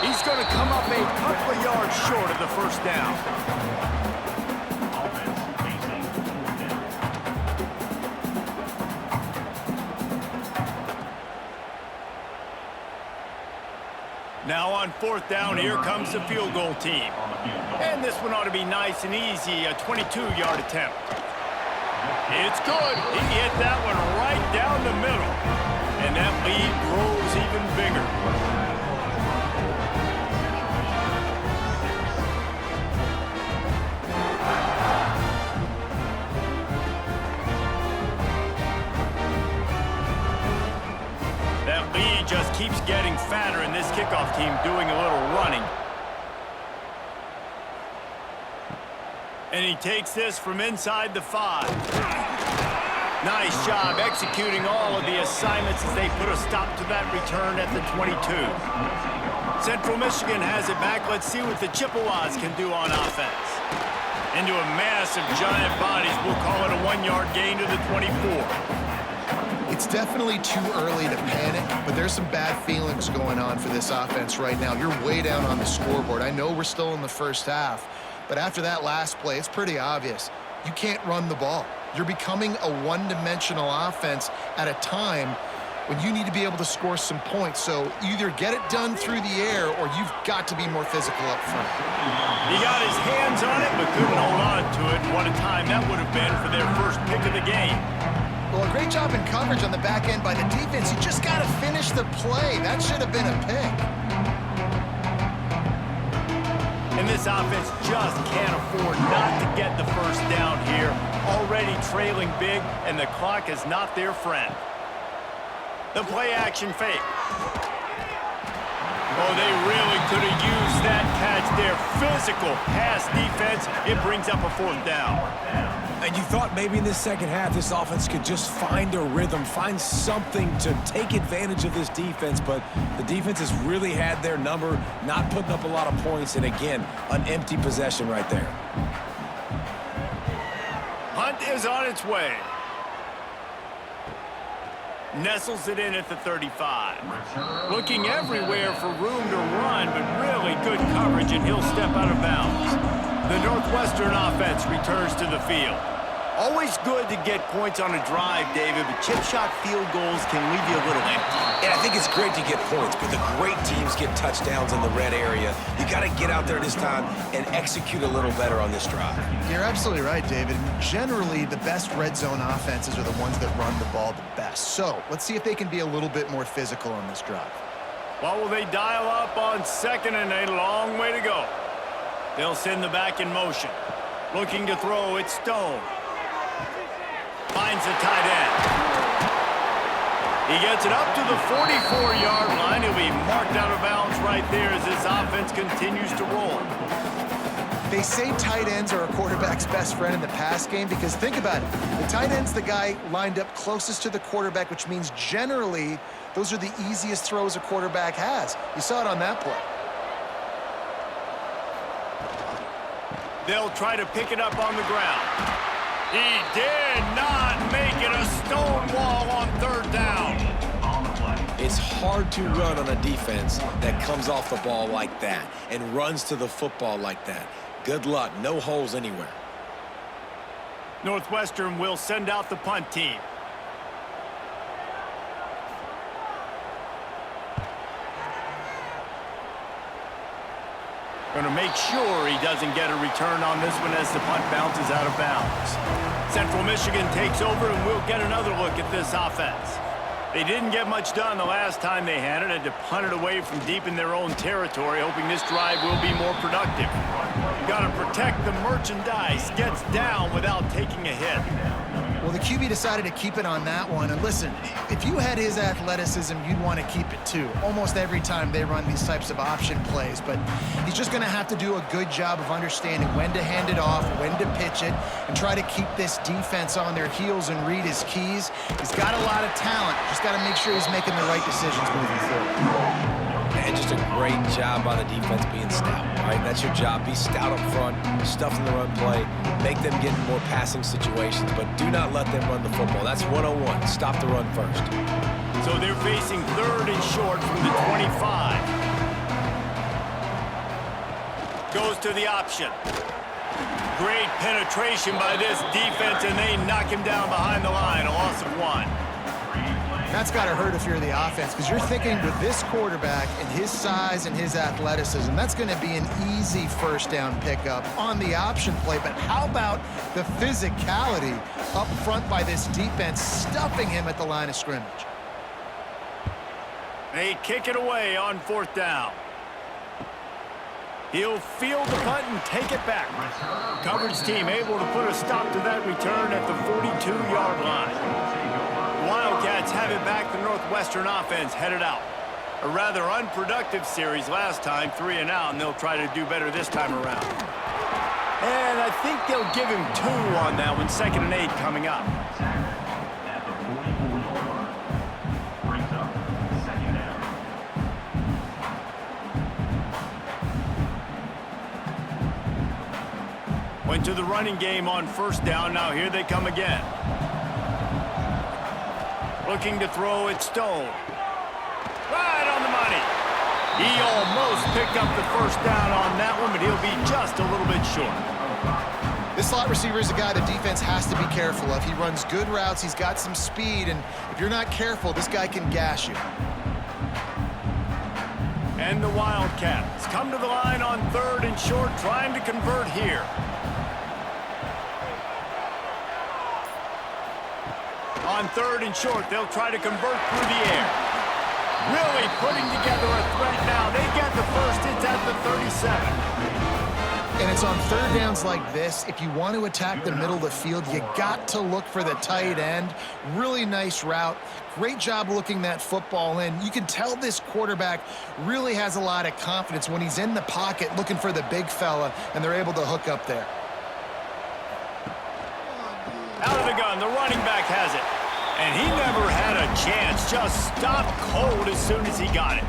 He's going to come up a couple of yards short of the first down. Now on fourth down, here comes the field goal team. And this one ought to be nice and easy, a 22-yard attempt. It's good. He hit that one right down the middle. And that lead grows even bigger. That lead just keeps getting fatter, and this kickoff team doing a little running. And he takes this from inside the 5. Nice job executing all of the assignments as they put a stop to that return at the 22. Central Michigan has it back. Let's see what the Chippewas can do on offense. Into a mass of giant bodies. We'll call it a 1-yard gain to the 24. It's definitely too early to panic, but there's some bad feelings going on for this offense right now. You're way down on the scoreboard. I know we're still in the first half, but after that last play, it's pretty obvious. You can't run the ball. You're becoming a one-dimensional offense at a time when you need to be able to score some points. So either get it done through the air or you've got to be more physical up front. He got his hands on it, but couldn't hold on to it. What a time that would have been for their first pick of the game. Well, a great job in coverage on the back end by the defense. You just got to finish the play. That should have been a pick. And this offense just can't afford not to get the first down here. Already trailing big, and the clock is not their friend. The play-action fake. Oh, they really could have used that catch there. Physical pass defense. It brings up a fourth down. And you thought maybe in this second half this offense could just find a rhythm, find something to take advantage of this defense, but the defense has really had their number, not putting up a lot of points, and again, an empty possession right there. Hunt is on its way. Nestles it in at the 35. Looking everywhere for room to run, but really good coverage, and he'll step out of bounds. The Northwestern offense returns to the field. Always good to get points on a drive, David, but chip shot field goals can leave you a little empty. And I think it's great to get points, but the great teams get touchdowns in the red area. You got to get out there this time and execute a little better on this drive. You're absolutely right, David. Generally, the best red zone offenses are the ones that run the ball the best. So let's see if they can be a little bit more physical on this drive. What will they dial up on second and a long way to go? They'll send the back in motion. Looking to throw, it's Stone. finds the tight end. He gets it up to the 44-yard line. He'll be marked out of bounds right there as this offense continues to roll. They say tight ends are a quarterback's best friend in the pass game because think about it. The tight end's the guy lined up closest to the quarterback, which means generally those are the easiest throws a quarterback has. You saw it on that play. They'll try to pick it up on the ground. He did not make it a stone wall on third down. It's hard to run on a defense that comes off the ball like that and runs to the football like that. Good luck. No holes anywhere. Northwestern will send out the punt team. Going to make sure he doesn't get a return on this one as the punt bounces out of bounds. Central Michigan takes over, and we'll get another look at this offense. They didn't get much done the last time they had it. Had to punt it away from deep in their own territory, hoping this drive will be more productive. Got to protect the merchandise. Gets down without taking a hit. Well, the QB decided to keep it on that one. And listen, if you had his athleticism, you'd want to keep it too. Almost every time they run these types of option plays. But he's just going to have to do a good job of understanding when to hand it off, when to pitch it, and try to keep this defense on their heels and read his keys. He's got a lot of talent. Just got to make sure he's making the right decisions moving forward. And just a great job by the defense being stout, right? That's your job. Be stout up front, stuff in the run play, make them get in more passing situations, but do not let them run the football. That's 101. Stop the run first. So they're facing third and short from the 25. Goes to the option. Great penetration by this defense, and they knock him down behind the line. A loss of 1. That's got to hurt if you're the offense because you're thinking with this quarterback and his size and his athleticism, that's going to be an easy first down pickup on the option play. But how about the physicality up front by this defense, stuffing him at the line of scrimmage? They kick it away on fourth down. He'll field the punt and take it back. Coverage team able to put a stop to that return at the 42-yard line. Wildcats have it back. The Northwestern offense headed out. A rather unproductive series last time, 3 and out, and they'll try to do better this time around. And I think they'll give him 2 on that one. 2nd and 8 coming up. At the 44-yard, brings up second down. Went to the running game on first down. Now here they come again. Looking to throw it Stone. Right on the money. He almost picked up the first down on that one, but he'll be just a little bit short. This slot receiver is a guy the defense has to be careful of. He runs good routes. He's got some speed, and if you're not careful, this guy can gash you. And the Wildcats come to the line on third and short, trying to convert here. On third and short, they'll try to convert through the air. Really putting together a threat now. They get the first. It's at the 37. And it's on third downs like this. If you want to attack the middle of the field, you got to look for the tight end. Really nice route. Great job looking that football in. You can tell this quarterback really has a lot of confidence when he's in the pocket looking for the big fella, and they're able to hook up there. Out of the gun, the running back has it. And he never had a chance. Just stopped cold as soon as he got it.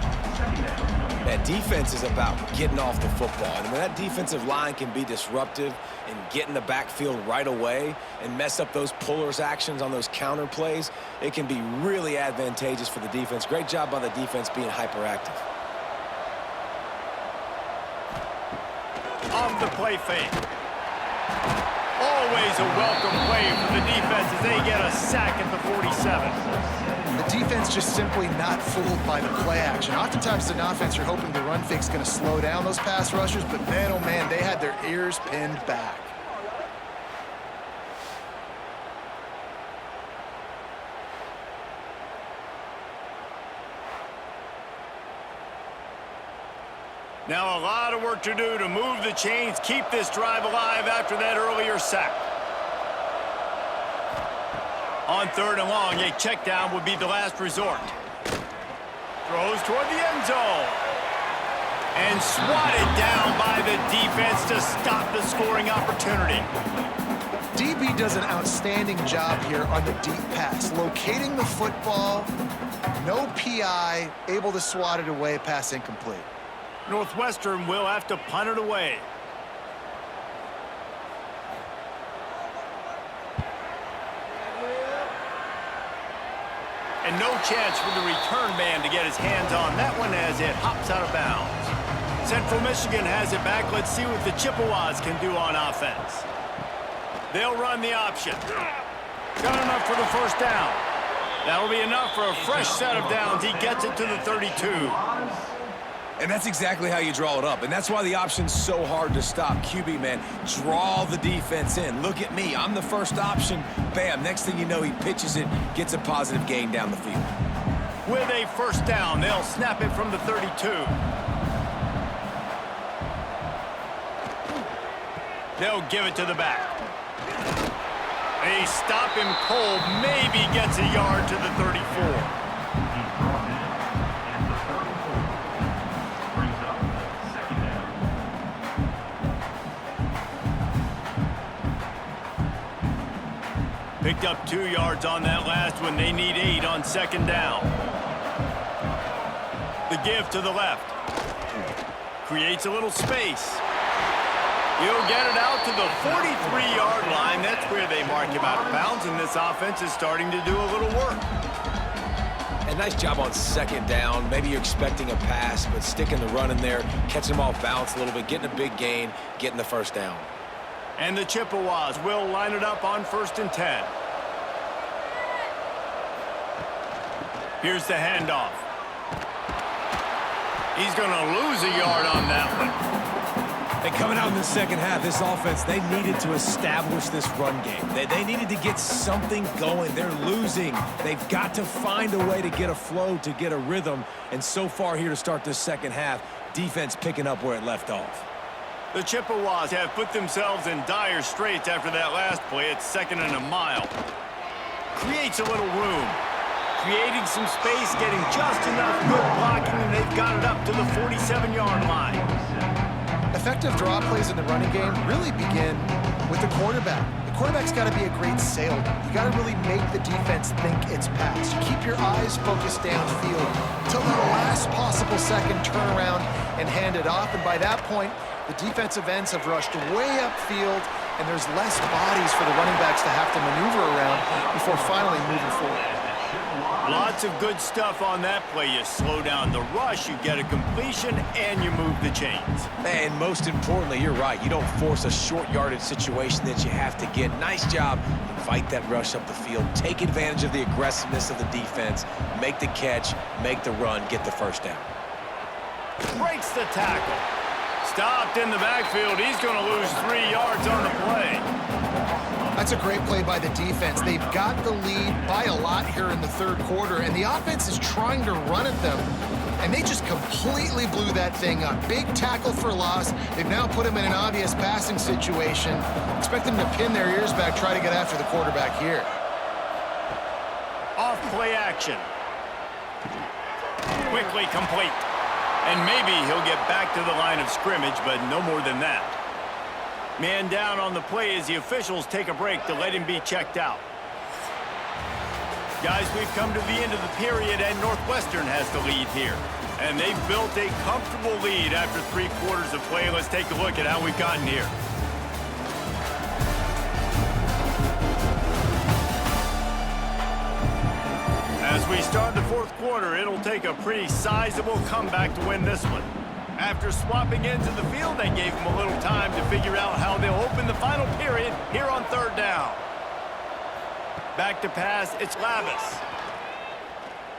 That defense is about getting off the football. And when that defensive line can be disruptive and get in the backfield right away and mess up those pullers actions on those counter plays, it can be really advantageous for the defense. Great job by the defense being hyperactive. Off the play fake. Always a welcome play for the defense as they get a sack at the 47. The defense just simply not fooled by the play action. Oftentimes, an offense, you're hoping the run fake's going to slow down those pass rushers, but man, oh man, they had their ears pinned back. Now a lot of work to do to move the chains, keep this drive alive after that earlier sack. On 3rd and long, a check down would be the last resort. Throws toward the end zone. And swatted down by the defense to stop the scoring opportunity. DB does an outstanding job here on the deep pass, locating the football, no PI, able to swat it away, pass incomplete. Northwestern will have to punt it away. And no chance for the return man to get his hands on that one as it hops out of bounds. Central Michigan has it back. Let's see what the Chippewas can do on offense. They'll run the option. Got enough for the first down. That'll be enough for a fresh set of downs. He gets it to the 32. And that's exactly how you draw it up. And that's why the option's so hard to stop. QB, man, draw the defense in. Look at me. I'm the first option. Bam. Next thing you know, he pitches it, gets a positive gain down the field. With a first down, they'll snap it from the 32. They'll give it to the back. They stop him cold. Maybe gets a yard to the 34. He's brought in at the 34. Brings up 2nd down. Picked up 2 yards on that last one. They need 8 on 2nd down. The give to the left. Creates a little space. He'll get it out to the 43-yard line. That's where they mark him out of bounds, and this offense is starting to do a little work. And nice job on 2nd down. Maybe you're expecting a pass, but sticking the run in there, catching him off balance a little bit, getting a big gain, getting the first down. And the Chippewas will line it up on 1st and 10. Here's the handoff. He's going to lose a yard on that one. And coming out in the second half, this offense, they needed to establish this run game. They needed to get something going. They're losing. They've got to find a way to get a flow, to get a rhythm. And so far here to start this second half, defense picking up where it left off. The Chippewas have put themselves in dire straits after that last play. It's 2nd and a mile. Creates a little room. Creating some space, getting just enough good blocking, and they've got it up to the 47-yard line. Effective draw plays in the running game really begin with the quarterback. The quarterback's got to be a great salesman. You got to really make the defense think it's pass. You keep your eyes focused downfield until the last possible second, turn around and hand it off. And by that point, the defensive ends have rushed way upfield, and there's less bodies for the running backs to have to maneuver around before finally moving forward. Lots of good stuff on that play. You slow down the rush, you get a completion, and you move the chains. And most importantly, you're right. You don't force a short yardage situation that you have to get. Nice job. Invite that rush up the field. Take advantage of the aggressiveness of the defense. Make the catch, make the run, get the first down. Breaks the tackle. Stopped in the backfield. He's going to lose 3 yards on the play. That's a great play by the defense. They've got the lead by a lot here in the 3rd quarter, and the offense is trying to run at them, and they just completely blew that thing up. Big tackle for loss. They've now put him in an obvious passing situation. Expect them to pin their ears back, try to get after the quarterback here. Off play action. Quickly complete. And maybe he'll get back to the line of scrimmage, but no more than that. Man down on the play as the officials take a break to let him be checked out. Guys, we've come to the end of the period, and Northwestern has the lead here. And they've built a comfortable lead after 3 quarters of play. Let's take a look at how we've gotten here. As we start the 4th quarter, it'll take a pretty sizable comeback to win this one. After swapping ends of the field, they gave them a little time to figure out how they'll open the final period here on 3rd down. Back to pass, it's Lavis.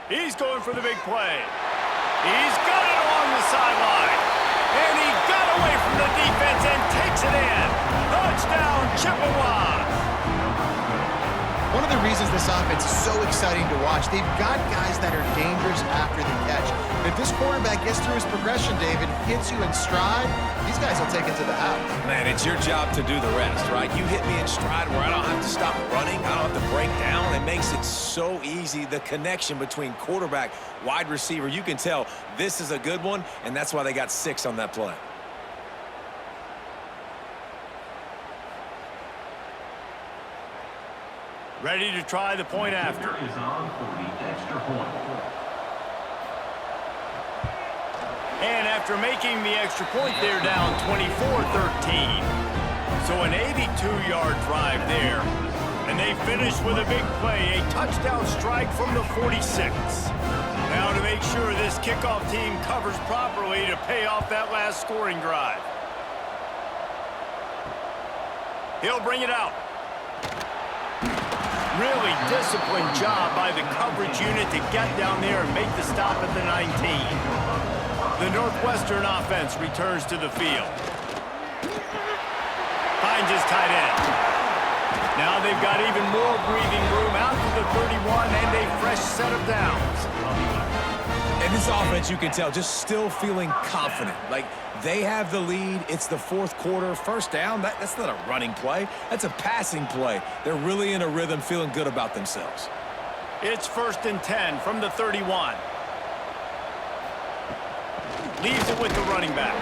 He's going for the big play. He's got it along the sideline. And he got away from the defense and takes it in. Touchdown, Chippewas. One of the reasons this offense is so exciting to watch, they've got guys that are dangerous after the catch. If this quarterback gets through his progression, David, hits you in stride, these guys will take it to the house. Man, it's your job to do the rest, right? You hit me in stride where I don't have to stop running, I don't have to break down, and it makes it so easy. The connection between quarterback, wide receiver, you can tell this is a good one, and that's why they got 6 on that play. Ready to try the point after. Is on for the extra point. And after making the extra point, they're down 24-13. So an 82-yard drive there. And they finish with a big play, a touchdown strike from the 46. Now to make sure this kickoff team covers properly to pay off that last scoring drive. He'll bring it out. Really disciplined job by the coverage unit to get down there and make the stop at the 19. The Northwestern offense returns to the field. Finds his tight end. Now they've got even more breathing room out to the 31 and a fresh set of downs. And this offense, you can tell, just still feeling confident. Like, they have the lead. It's the 4th quarter. First down, that's not a running play. That's a passing play. They're really in a rhythm, feeling good about themselves. It's 1st and 10 from the 31. Leaves it with the running back.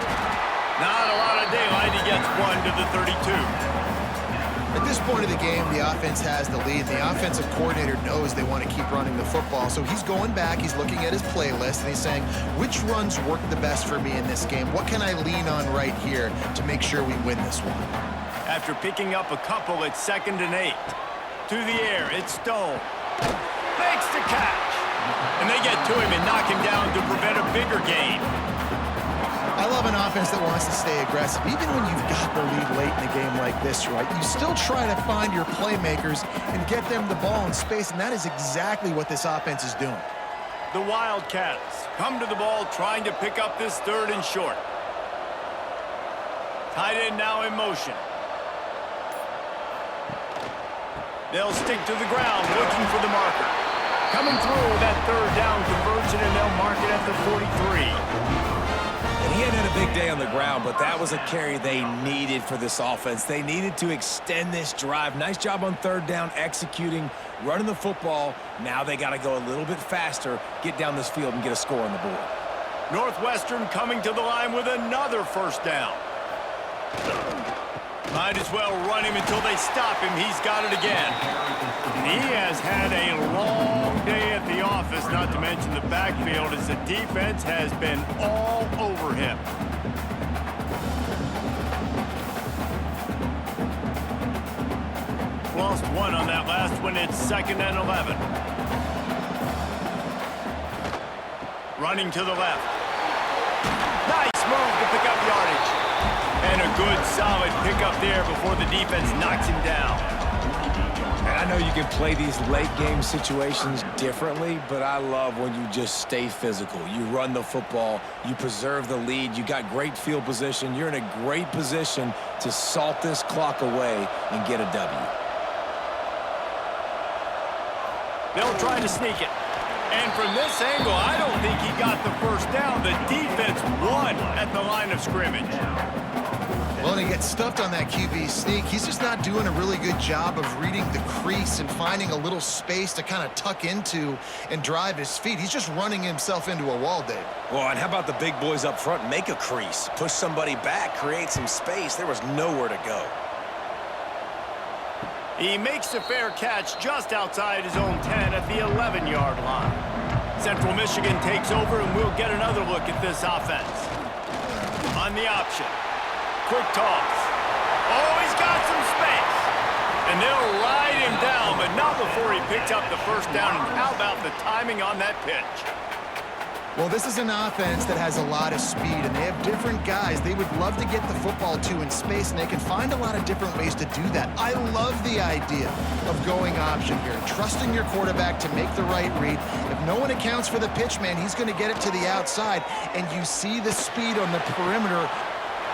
Not a lot of daylight. He gets 1 to the 32. At this point of the game, the offense has the lead. The offensive coordinator knows they want to keep running the football, so he's going back, he's looking at his playlist, and he's saying, which runs work the best for me in this game? What can I lean on right here to make sure we win this one? After picking up a couple, it's 2nd and 8. To the air, it's Stone. Makes the catch. And they get to him and knock him down to prevent a bigger gain. I love an offense that wants to stay aggressive. Even when you've got the lead late in a game like this, right, you still try to find your playmakers and get them the ball in space, and that is exactly what this offense is doing. The Wildcats come to the ball trying to pick up this 3rd and short. Tight end now in motion. They'll stick to the ground looking for the marker. Coming through that 3rd down conversion, and they'll mark it at the 43. And he hadn't had a big day on the ground, but that was a carry they needed for this offense. They needed to extend this drive. Nice job on 3rd down, executing, running the football. Now they got to go a little bit faster, get down this field, and get a score on the board. Northwestern coming to the line with another 1st down. Might as well run him until they stop him. He's got it again. And he has had a long day at the office, not to mention the backfield, as the defense has been all over him. Lost 1 on that last one. It's 2nd and 11. Running to the left. Nice move to pick up yardage. And a good, solid pickup there before the defense knocks him down. And I know you can play these late-game situations differently, but I love when you just stay physical. You run the football, you preserve the lead, you got great field position. You're in a great position to salt this clock away and get a W. They'll try to sneak it. And from this angle, I don't think he got the 1st down. The defense won at the line of scrimmage. Well, and he gets stuffed on that QB sneak. He's just not doing a really good job of reading the crease and finding a little space to kind of tuck into and drive his feet. He's just running himself into a wall, Dave. Well, and how about the big boys up front? Make a crease, push somebody back, create some space. There was nowhere to go. He makes a fair catch just outside his own 10 at the 11-yard line. Central Michigan takes over, and we'll get another look at this offense. On the option. Quick toss. Oh, he's got some space. And they'll ride him down, but not before he picks up the 1st down. And how about the timing on that pitch? Well, this is an offense that has a lot of speed, and they have different guys they would love to get the football to in space, and they can find a lot of different ways to do that. I love the idea of going option here, trusting your quarterback to make the right read. If no one accounts for the pitch, man, he's going to get it to the outside, and you see the speed on the perimeter.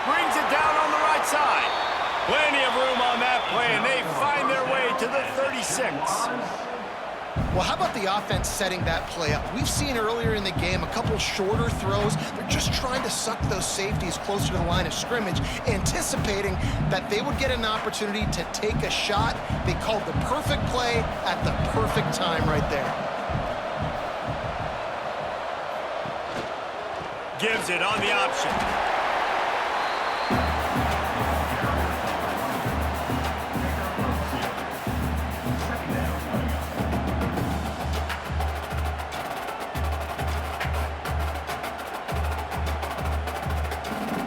Brings it down on the right side. Plenty of room on that play, and they find their way to the 36. Well, how about the offense setting that play up? We've seen earlier in the game a couple shorter throws. They're just trying to suck those safeties closer to the line of scrimmage, anticipating that they would get an opportunity to take a shot. They called the perfect play at the perfect time right there. Gives it on the option.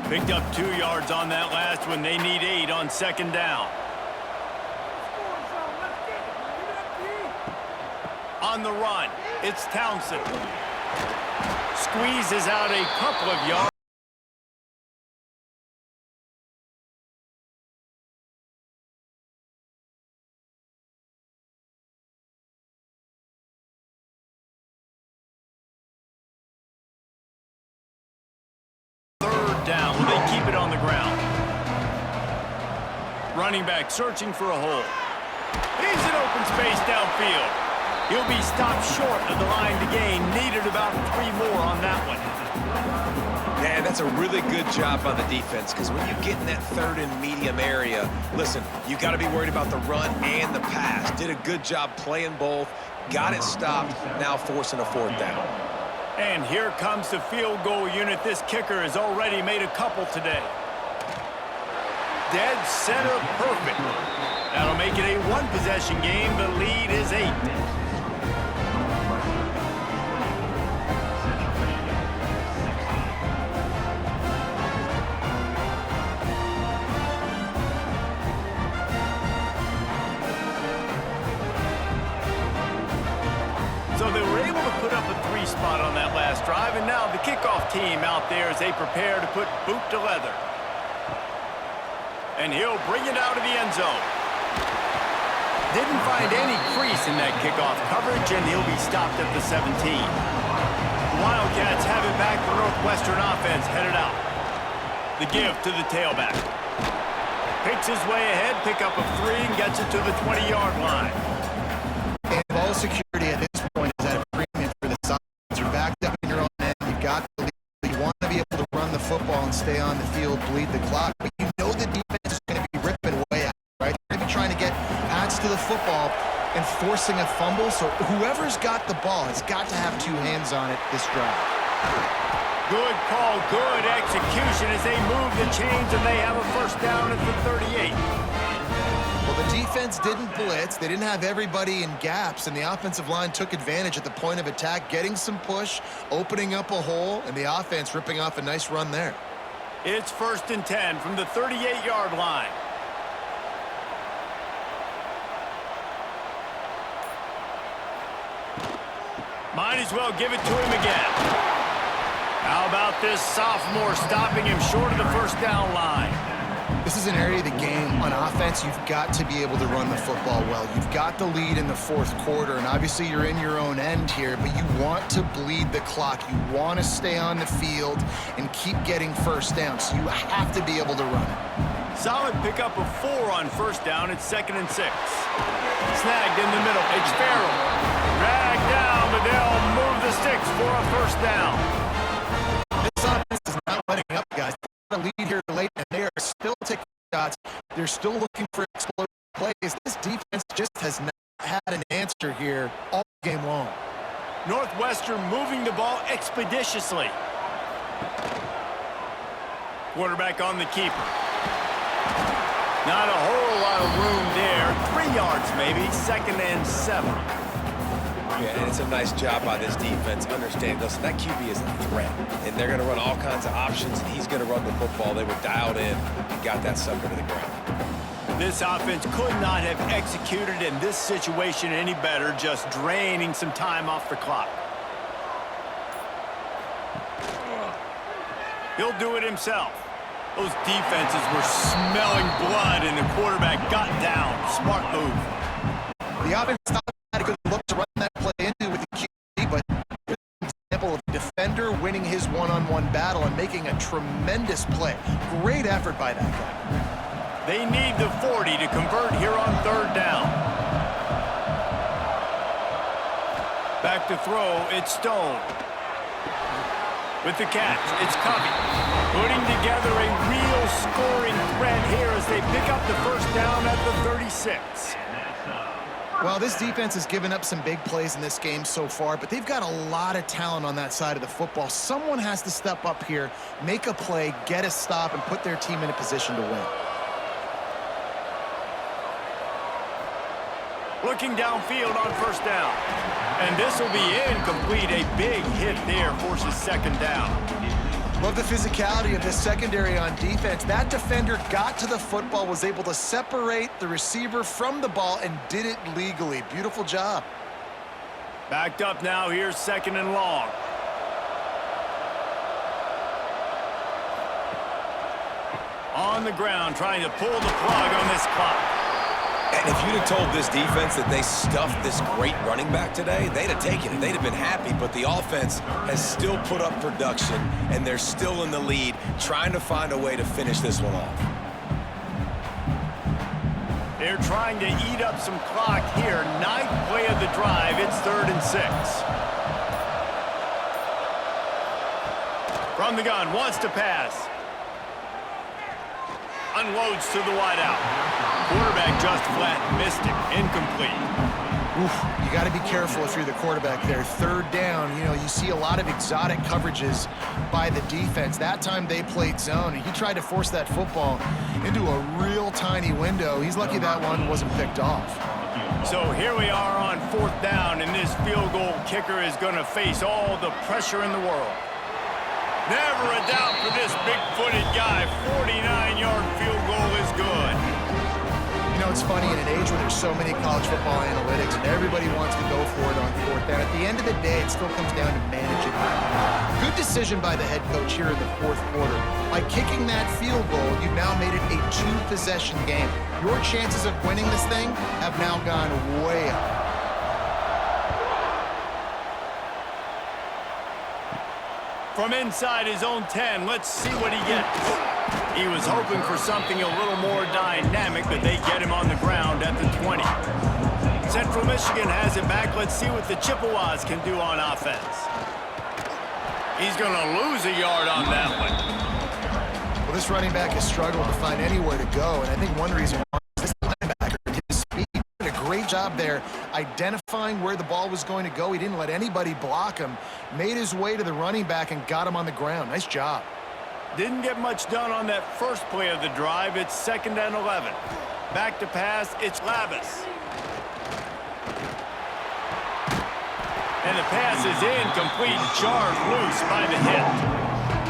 Picked up 2 yards on that last one. They need 8 on second down. On the run, it's Townsend. Squeezes out a couple of yards. Down. Will they keep it on the ground? Running back searching for a hole. He's in open space downfield. He'll be stopped short of the line to gain. Needed about 3 more on that one. Man, that's a really good job by the defense, because when you get in that third and medium area, listen, you got to be worried about the run and the pass. Did a good job playing both. Got it stopped. Now forcing a 4th down. And here comes the field goal unit. This kicker has already made a couple today. Dead center perfect. That'll make it a 1-possession game. The lead is 8. So they were able to put up a 3 spot on that last drive, and now the kickoff team out there as they prepare to put boot to leather. And he'll bring it out of the end zone. Didn't find any crease in that kickoff coverage, and he'll be stopped at the 17. Wildcats have it back. The Northwestern offense headed out. The give to the tailback. Picks his way ahead, pick up a 3, and gets it to the 20-yard line. And ball security at this point is at a premium for the offense. You're backed up in your own end. You've got the lead. You want to be able to run the football and stay on the field, bleed the clock. But you know the defense is going to be ripping away at it, right? They're going to be trying to get pads to the football and forcing a fumble. So whoever's got the ball has got to have 2 hands on it this drive. Good call, good execution as they move the chains, and they have a 1st down at the 38. Well, the defense didn't blitz. They didn't have everybody in gaps, and the offensive line took advantage at the point of attack, getting some push, opening up a hole, and the offense ripping off a nice run there. It's 1st and 10 from the 38-yard line. Might as well give it to him again. How about this sophomore stopping him short of the 1st down line? This is an area of the game on offense you've got to be able to run the football well. You've got the lead in the 4th quarter, and obviously you're in your own end here, but you want to bleed the clock. You want to stay on the field and keep getting 1st down, so you have to be able to run it. Solid pickup of 4 on 1st down. It's 2nd and 6. Snagged in the middle. It's Farrell. Dragged down, but they'll move the sticks for a 1st down. This offense is not letting up, guys. They're a lead here late, and they are still taking shots. They're still looking for explosive plays. This defense just has not had an answer here all game long. Northwestern moving the ball expeditiously. Quarterback on the keeper. Not a whole lot of room there. 3 yards maybe. 2nd and 7. Yeah, and it's a nice job by this defense. Understand, listen, that QB is a threat, and they're going to run all kinds of options, and he's going to run the football. They were dialed in and got that sucker to the ground. This offense could not have executed in this situation any better, just draining some time off the clock. He'll do it himself. Those defenses were smelling blood, and the quarterback got down. Smart move. The offense thought had a good look to run that play into with the QB, but here's an example of a defender winning his one-on-one battle and making a tremendous play. Great effort by that guy. They need the 40 to convert here on 3rd down. Back to throw, it's Stone. With the catch, it's Covey. Putting together a real scoring threat here as they pick up the first down at the 36. Well, this defense has given up some big plays in this game so far, but they've got a lot of talent on that side of the football. Someone has to step up here, make a play, get a stop, and put their team in a position to win. Looking downfield on first down. And this will be incomplete. A big hit there forces second down. Love the physicality of this secondary on defense. That defender got to the football, was able to separate the receiver from the ball, and did it legally. Beautiful job. Backed up now. Here's second and long. On the ground, trying to pull the plug on this clock. And if you'd have told this defense that they stuffed this great running back today, they'd have taken it. They'd have been happy, but the offense has still put up production, and they're still in the lead, trying to find a way to finish this one off. They're trying to eat up some clock here. Ninth play of the drive. It's 3rd and 6. From the gun, wants to pass. Unloads to the wideout. Quarterback just flat, missed it, incomplete. Oof, you got to be careful if you're the quarterback there. 3rd down, you know, you see a lot of exotic coverages by the defense. That time they played zone, and he tried to force that football into a real tiny window. He's lucky that one wasn't picked off. So here we are on 4th down, and this field goal kicker is going to face all the pressure in the world. Never a doubt for this big-footed guy. 49-yard field goal is good. You know, it's funny, in an age where there's so many college football analytics and everybody wants to go for it on 4th down, at the end of the day, it still comes down to managing. Good decision by the head coach here in the 4th quarter. By kicking that field goal, you've now made it a 2-possession game. Your chances of winning this thing have now gone way up. From inside his own 10, let's see what he gets. He was hoping for something a little more dynamic, but they get him on the ground at the 20. Central Michigan has it back. Let's see what the Chippewas can do on offense. He's going to lose a yard on that one. Well, this running back has struggled to find anywhere to go, and I think one reason why is this linebacker, his speed. He did a great job there identifying where the ball was going to go. He didn't let anybody block him, made his way to the running back, and got him on the ground. Nice job. Didn't get much done on that first play of the drive. It's 2nd and 11. Back to pass, it's Lavis. And the pass is incomplete, jarred loose by the hit.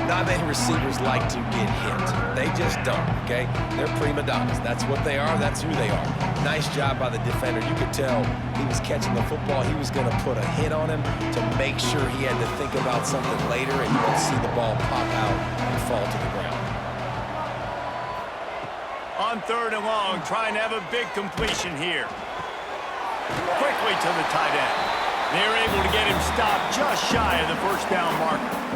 Not many receivers like to get hit. They just don't, okay? They're prima donnas. That's what they are. That's who they are. Nice job by the defender. You could tell he was catching the football. He was going to put a hit on him to make sure he had to think about something later, and you could see the ball pop out and fall to the ground. On 3rd and long, trying to have a big completion here. Quickly to the tight end. They're able to get him stopped just shy of the first down marker.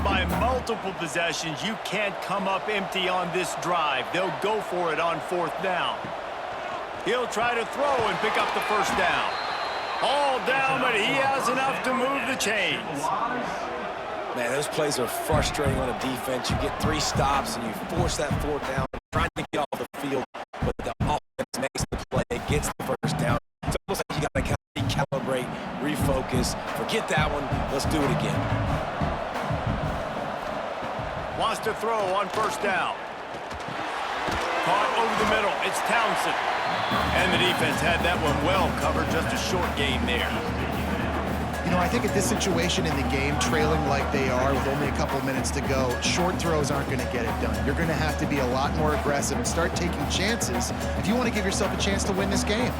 By multiple possessions, you can't come up empty on this drive. They'll go for it on 4th down. He'll try to throw and pick up the first down. All down, but he has enough to move the chains. Man, those plays are frustrating on a defense. You get 3 stops and you force that 4th down, trying to get off the field, but the offense makes the play, gets the first down. It's almost like you got to recalibrate, refocus, forget that one, let's do it again. Wants to throw on 1st down. Caught over the middle. It's Townsend. And the defense had that one well covered. Just a short gain there. You know, I think at this situation in the game, trailing like they are with only a couple minutes to go, short throws aren't going to get it done. You're going to have to be a lot more aggressive and start taking chances if you want to give yourself a chance to win this game.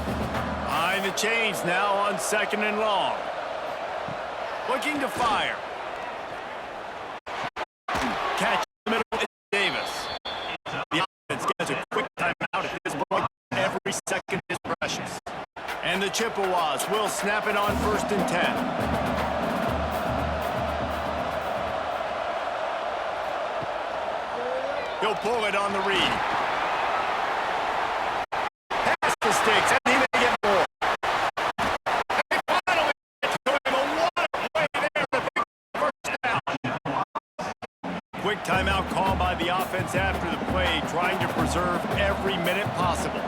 Behind the chains now on 2nd and long. Looking to fire. Catch in the middle, it's Davis. The offense gets a quick timeout at this point. Every second is precious. And the Chippewas will snap it on 1st and 10. He'll pull it on the read. Pass the sticks, and he may get more. They finally get to him. A lot of play there to pick the first down. Quick timeout call by the offense after the play, trying to preserve every minute possible.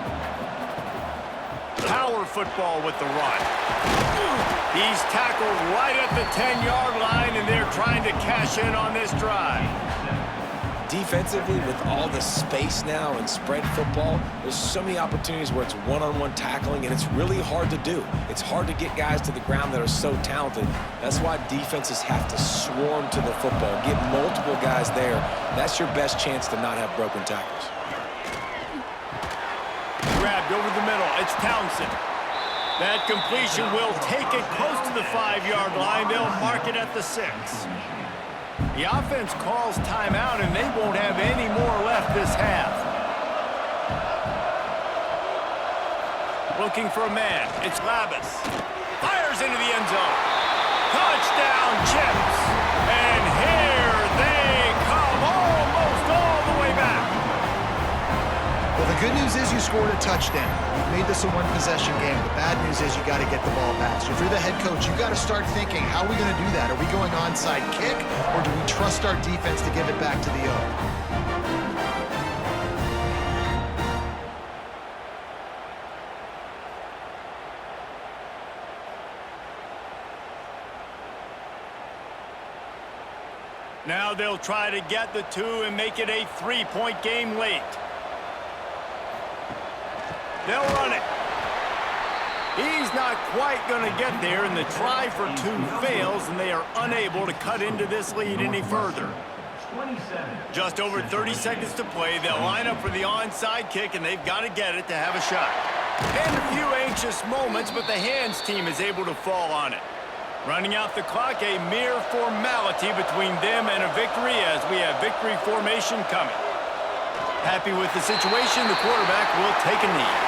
Power football with the run. He's tackled right at the 10-yard line, and they're trying to cash in on this drive. Defensively, with all the space now and spread football, there's so many opportunities where it's one-on-one tackling, and it's really hard to do. It's hard to get guys to the ground that are so talented. That's why defenses have to swarm to the football, get multiple guys there. That's your best chance to not have broken tackles. Grabbed over the middle. It's Townsend. That completion will take it close to the 5-yard line. They'll mark it at the 6. The offense calls timeout, and they won't have any more left this half. Looking for a man. It's Labus. Fires into the end zone. Touchdown, Chips. And here they come, almost all the way back. Well, the good news is you scored a touchdown. You've made this a one-possession game. The bad news is you got to get the ball passed. If you're the head coach, you got to start thinking, how are we going to do that? Are we going onside kick, or do we trust our defense to give it back to the O? Now they'll try to get the 2 and make it a 3-point game late. They'll run it. He's not quite going to get there, and the try for 2 fails, and they are unable to cut into this lead any further. Just over 30 seconds to play. They'll line up for the onside kick, and they've got to get it to have a shot. And a few anxious moments, but the hands team is able to fall on it. Running out the clock, a mere formality between them and a victory as we have victory formation coming. Happy with the situation, the quarterback will take a knee.